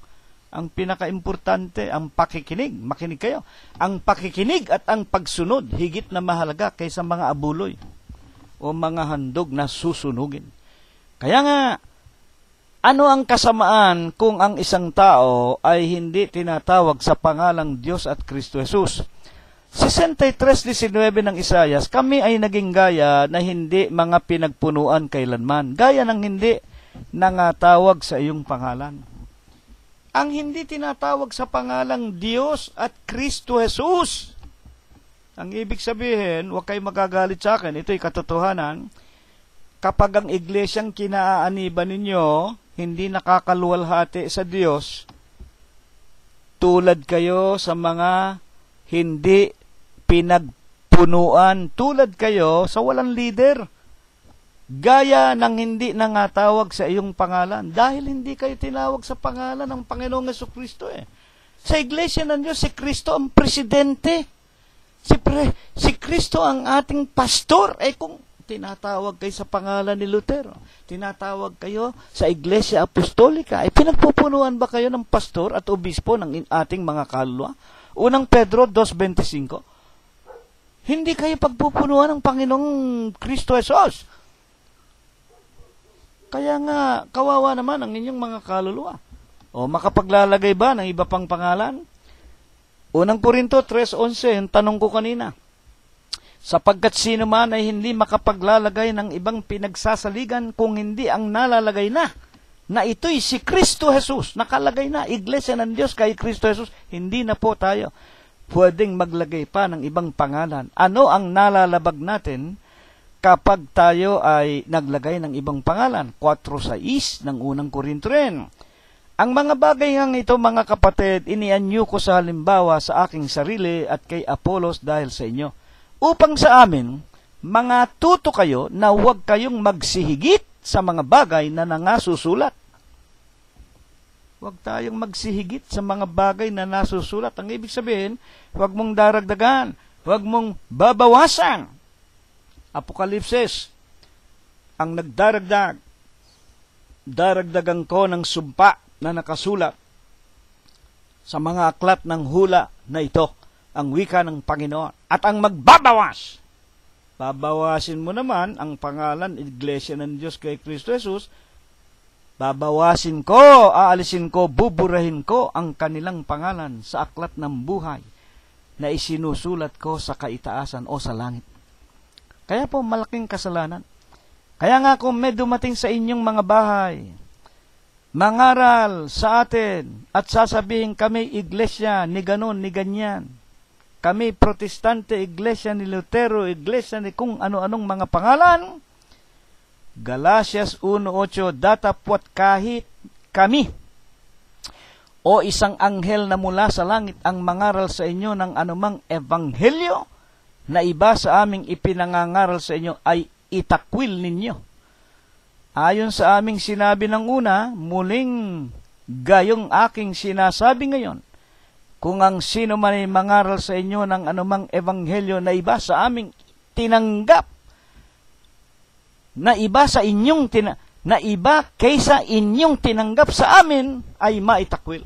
Ang pinaka-importante, ang pakikinig, makinig kayo. Ang pakikinig at ang pagsunod, higit na mahalaga kaysa mga abuloy o mga handog na susunugin. Kaya nga, ano ang kasamaan kung ang isang tao ay hindi tinatawag sa pangalang Diyos at Kristo Jesus? 63:19 ng Isayas, kami ay naging gaya na hindi mga pinagpunuan kailanman, gaya ng hindi nangatawag sa iyong pangalan. Ang hindi tinatawag sa pangalang Diyos at Kristo Jesus, ang ibig sabihin, huwag kayo magagalit sa akin, ito'y katotohanan, kapag ang iglesyang kinaaaniban ninyo, hindi nakakaluwalhati sa Diyos, tulad kayo sa mga hindi pinagpunuan, tulad kayo sa walang leader, gaya ng hindi nangatawag sa iyong pangalan, dahil hindi kayo tinawag sa pangalan ng Panginoong Jesucristo. Sa iglesia ng Diyos, si Kristo ang presidente, si Kristo ang ating pastor. Kung tinatawag kayo sa pangalan ni Lutero, tinatawag kayo sa Iglesia Apostolika, pinagpupunuan ba kayo ng pastor at obispo ng ating mga kaluluwa? Unang Pedro 2:25, hindi kayo pagpupunuan ng Panginoong Kristo Jesus. Kaya nga, kawawa naman ang inyong mga kaluluwa. O makapaglalagay ba ng iba pang pangalan? Unang Korinto 3:11, yung tanong ko kanina, sapagkat sino man ay hindi makapaglalagay ng ibang pinagsasaligan kung hindi ang nalalagay na ito'y si Kristo Jesus. Nakalagay na, Iglesia ng Diyos kay Kristo Jesus. Hindi na po tayo pwedeng maglagay pa ng ibang pangalan. Ano ang nalalabag natin kapag tayo ay naglagay ng ibang pangalan? 4:6 ng unang Korinto rin. Ang mga bagay ngang ito, mga kapatid, inianyo ko sa halimbawa sa aking sarili at kay Apolos dahil sa inyo, upang sa amin, mga tuto kayo na huwag kayong magsihigit sa mga bagay na nangasusulat. Huwag tayong magsihigit sa mga bagay na nasusulat. Ang ibig sabihin, huwag mong daragdagan, huwag mong babawasan. Apokalipsis, ang daragdagan ko ng sumpa na nakasulat sa mga aklat ng hula na ito, ang wika ng Panginoon, at ang magbabawas. Babawasin mo naman ang pangalan, Iglesia ng Diyos kay Kristo Jesus, babawasin ko, aalisin ko, buburahin ko ang kanilang pangalan sa aklat ng buhay na isinusulat ko sa kaitaasan o sa langit. Kaya po, malaking kasalanan. Kaya nga kung may dumating sa inyong mga bahay, mangaral sa atin at sasabihin kami iglesia ni ganon, ni ganyan, kami protestante, iglesia ni Lutero, iglesia ni kung ano-anong mga pangalan, Galatias 1:8, datapwat kahit kami o isang anghel na mula sa langit ang mangaral sa inyo ng anumang ebanghelyo na iba sa aming ipinangangaral sa inyo ay itakwil ninyo. Ayon sa aming sinabi ng una, muling Gayong aking sinasabi ngayon, kung ang sino man ay mangaral sa inyo ng anumang ebanghelyo na iba sa aming tinanggap, na iba kaysa inyong tinanggap sa amin, ay maitakwil.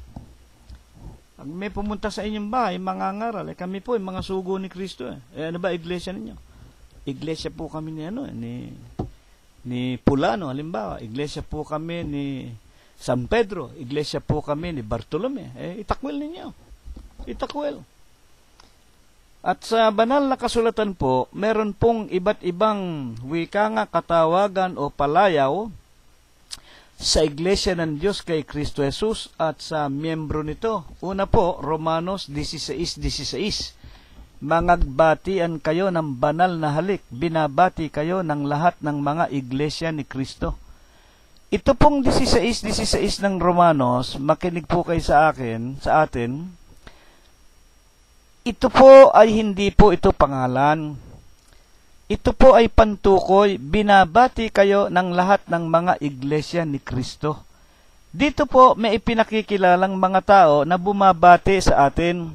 Pag may pumunta sa inyong bahay, mangangaral, kami po ay mga sugo ni Kristo. Ano ba iglesia ninyo? Iglesia po kami ni Pulano, halimbawa. Iglesia po kami ni San Pedro. Iglesia po kami ni Bartolome. Itakwil ninyo. Itakwil. At sa banal na kasulatan po, meron pong iba't ibang wika nga, katawagan o palayaw sa Iglesia ng Diyos kay Kristo Jesus at sa miyembro nito. Una po, Romanos 16:16. Mangagbatian kayo ng banal na halik, binabati kayo ng lahat ng mga iglesia ni Kristo. Ito pong 16:16 ng Romanos, makinig po kayo sa atin. Ito po ay hindi po ito pangalan. Ito po ay pantukoy, binabati kayo ng lahat ng mga iglesia ni Kristo. Dito po may ipinakikilalang mga tao na bumabati sa atin.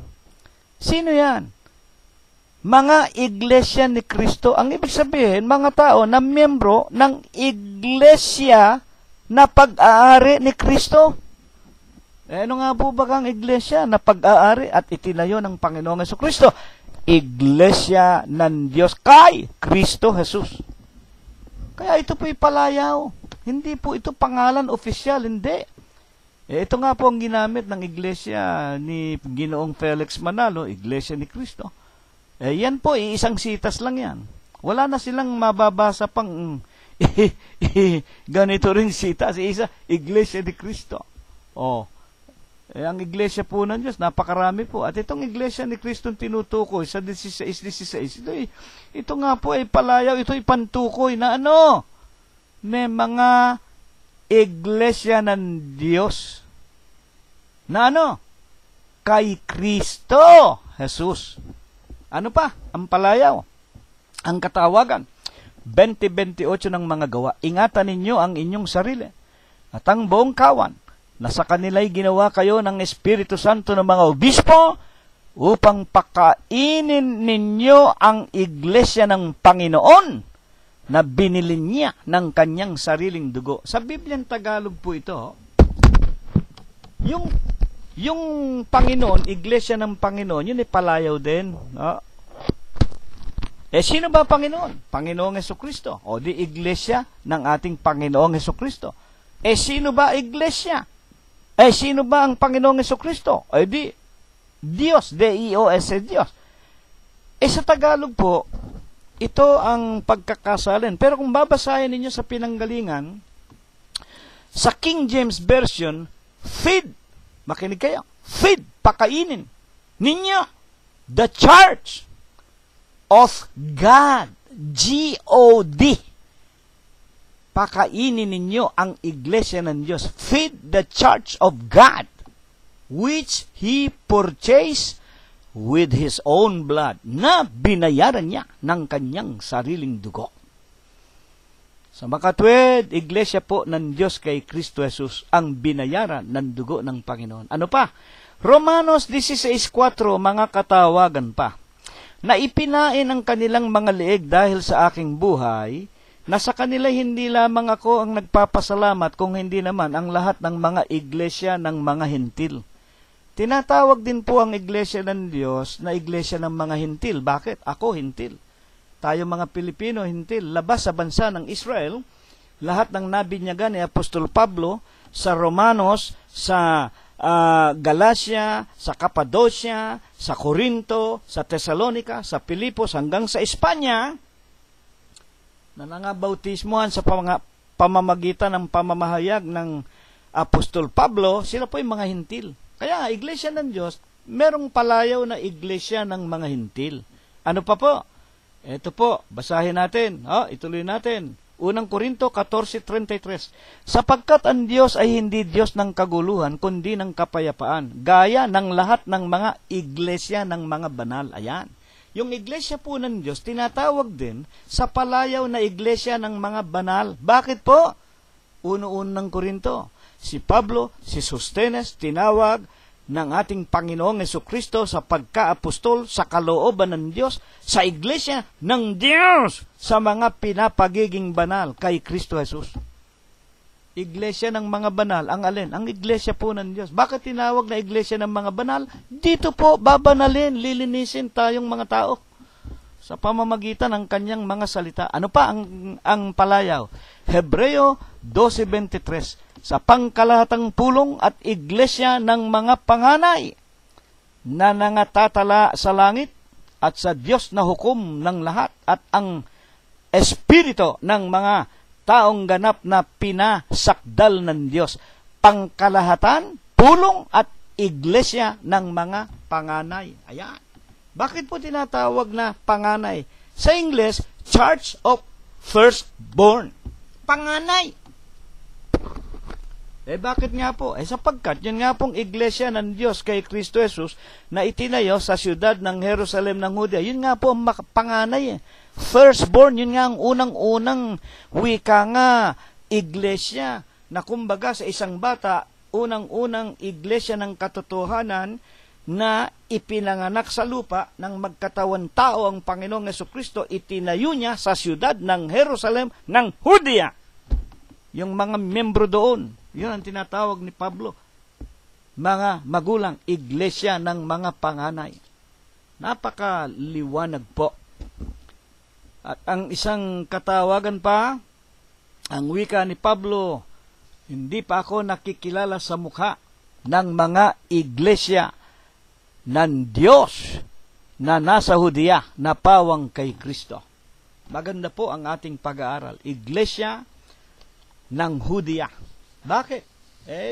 Sino yan? Mga iglesia ni Kristo. Ang ibig sabihin, mga tao na miyembro ng iglesia na pag-aari ni Kristo. Ano nga po ba kang iglesia na pag-aari at itinayo ng Panginoong Jesucristo? Iglesia ng Diyos kay Kristo Jesus. Kaya ito po'y palayaw. Hindi po ito pangalan opisyal, hindi. Ito nga po ang ginamit ng iglesia ni Ginoong Felix Manalo, Iglesia ni Kristo. Yan po, isang sitas lang yan. Wala na silang mababasa pang ganito rin sitas. Isa, Iglesia ni Kristo. Ang iglesia po ng Diyos, napakarami po. At itong iglesia ni Kristo tinutukoy sa 16:16. Ito nga po ay palayaw, ito ay pantukoy na may mga iglesia ng Diyos na kay Kristo Jesus. Ano pa? Ang palayaw, ang katawagan. 20:28 ng mga gawa. Ingatan ninyo ang inyong sarili at ang buong kawan na sa kanila'y ginawa kayo ng Espiritu Santo ng mga obispo upang pakainin ninyo ang iglesia ng Panginoon na binili niya ng kanyang sariling dugo. Sa Bibliang Tagalog po ito, yung Panginoon, iglesia ng Panginoon, yun ay palayaw din. Sino ba Panginoon? Panginoong Jesucristo. O di iglesia ng ating Panginoong Jesucristo. Sino ba iglesia? Sino ba ang Panginoong Jesucristo? Di Diyos, D-I-O-S, Diyos. Sa Tagalog po, ito ang pagkakasalin. Pero kung babasahin ninyo sa pinanggalingan, sa King James Version, feed, makinig kayo, feed, pakainin ninyo the church of God, G-O-D. Pakainin ninyo ang iglesia ng Diyos. Feed the church of God, which He purchased with His own blood, na binayaran niya ng kanyang sariling dugo. Sa makatwid, iglesia po ng Diyos kay Kristo Jesus ang binayaran ng dugo ng Panginoon. Ano pa? Romanos 16:4, mga katawagan pa. Na ipinain ang kanilang mga leeg dahil sa aking buhay, na sa kanila hindi lamang ako ang nagpapasalamat, kung hindi naman ang lahat ng mga iglesia ng mga hintil. Tinatawag din po ang iglesia ng Diyos na iglesia ng mga hintil. Bakit? Ako hintil. Tayo mga Pilipino hintil. Labas sa bansa ng Israel, lahat ng nabinyagan ni Apostol Pablo sa Romanos, sa Galacia, sa Cappadocia, sa Corinto, sa Thessalonica, sa Filipos, hanggang sa Espanya, na nangabautismuhan sa pamamagitan ng pamamahayag ng Apostol Pablo, sila po yung mga hintil. Kaya iglesia ng Diyos, merong palayaw na iglesia ng mga hintil. Ano pa po? Ito po, basahin natin. Ituloy natin. Unang Korinto 14:33. Sapagkat ang Diyos ay hindi Diyos ng kaguluhan, kundi ng kapayapaan, gaya ng lahat ng mga iglesia ng mga banal. Ayan. Yung iglesia po ng Diyos, tinatawag din sa palayaw na iglesia ng mga banal. Bakit po? Unang Korinto. si Pablo, si Sostenes, tinawag ng ating Panginoong Jesucristo sa pagka-apostol, sa kalooban ng Diyos, sa iglesia ng Diyos, sa mga pinapagiging banal kay Kristo Jesus. Iglesia ng mga banal, ang alin? Ang iglesia po ng Diyos. Bakit tinawag na iglesia ng mga banal? Dito po, babanalin, lilinisin tayong mga tao sa pamamagitan ng kanyang mga salita. Ano pa ang palayaw? Hebreo 12:23, sa pangkalahatang pulong at iglesia ng mga panganay na nangatatala sa langit at sa Diyos na hukom ng lahat at ang espiritu ng mga taong ganap na pinasakdal ng Diyos. Pangkalahatan, pulong at iglesia ng mga panganay. Ayan. Bakit po tinatawag na panganay? Sa Ingles, Church of Firstborn. Panganay. Bakit nga po? Sapagkat yun nga pong iglesia ng Diyos kay Kristo Jesus na itinayo sa siyudad ng Jerusalem ng Judea. Yun nga po ang panganay. Firstborn, yun nga ang unang-unang wika nga iglesia na kumbaga sa isang bata, unang-unang iglesia ng katotohanan na ipinanganak sa lupa ng magkatawan tao ang Panginoong Jesucristo, itinayo niya sa siyudad ng Jerusalem ng Judea. Yung mga membro doon, yun ang tinatawag ni Pablo, mga magulang, iglesia ng mga panganay. Napakaliwanag po. At ang isang katawagan pa, ang wika ni Pablo, hindi pa ako nakikilala sa mukha ng mga iglesia ng Diyos na nasa Judea na pawang kay Kristo. Maganda po ang ating pag-aaral. Iglesia ng Judea. Bakit?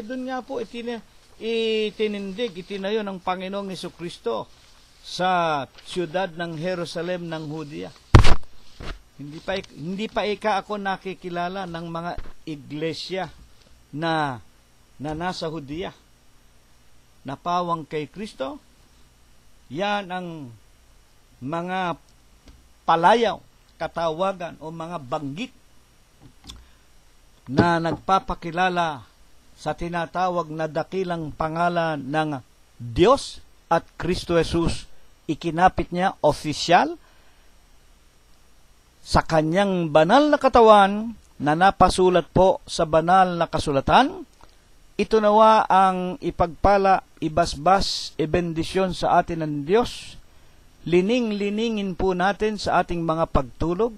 Doon nga po itinindig, itinayo ng Panginoong Jesucristo sa siyudad ng Jerusalem ng Judea. Hindi pa ako nakikilala ng mga iglesia na nasa Judea na pawang kay Kristo. Yan ang mga palayaw, katawagan o mga banggit na nagpapakilala sa tinatawag na dakilang pangalan ng Diyos at Kristo Jesus. Ikinapit niya opisyal sa kanyang banal na katawan na napasulat po sa banal na kasulatan. Ito nawa ang ipagpala, ibasbas, ibendisyon sa atin ng Diyos. Lining-liningin po natin sa ating mga pagtulog,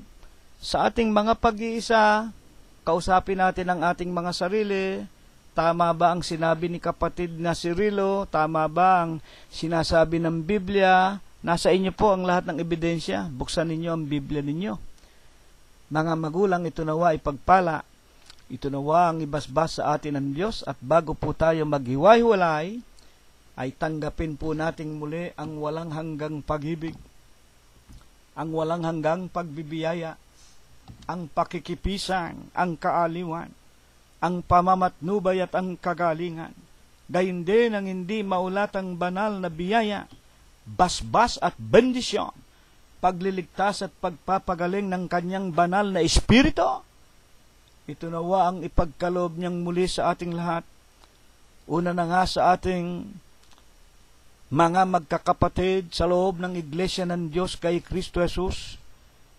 sa ating mga pag-iisa. Kausapin natin ang ating mga sarili. Tama ba ang sinabi ni kapatid na Cirilo? Tama ba ang sinasabi ng Biblia? Nasa inyo po ang lahat ng ebidensya. Buksan ninyo ang Biblia ninyo. Mga magulang, ito nawa ipagpala. Ito nawa ang ibasbas sa atin ng Diyos. At bago po tayo maghiwa-hiwalay, ay tanggapin po nating muli ang walang hanggang pag-ibig, ang walang hanggang pagbibiyaya, ang pakikipisan, ang kaaliwan, ang pamamatnubay at ang kagalingan, gayon din ang hindi maulatang banal na biyaya, basbas at bendisyon, pagliligtas at pagpapagaling ng kanyang banal na espiritu. Ito nawa ang ipagkaloob niyang muli sa ating lahat. Una na nga sa ating mga magkakapatid sa loob ng iglesia ng Diyos kay Kristo Jesus,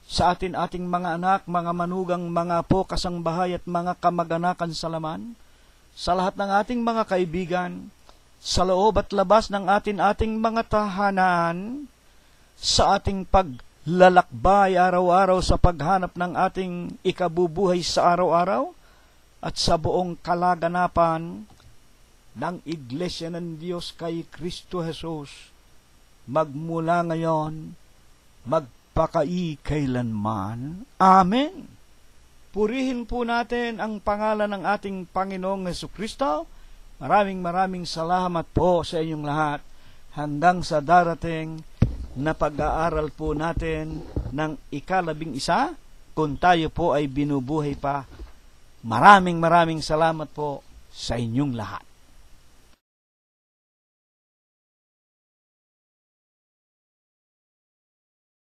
sa ating mga anak, mga manugang, mga apo, kasangbahay at mga kamag-anakan sa laman, sa lahat ng ating mga kaibigan, sa loob at labas ng ating mga tahanan, sa ating paglalakbay araw-araw sa paghanap ng ating ikabubuhay sa araw-araw, at sa buong kalaganapan ng iglesia ng Diyos kay Kristo Jesus, magmula ngayon, magpakailanman. Amen. Purihin po natin ang pangalan ng ating Panginoong Jesucristo. Maraming salamat po sa inyong lahat. Hanggang sa darating na pag-aaral po natin ng 11, kung tayo po ay binubuhay pa. Maraming salamat po sa inyong lahat.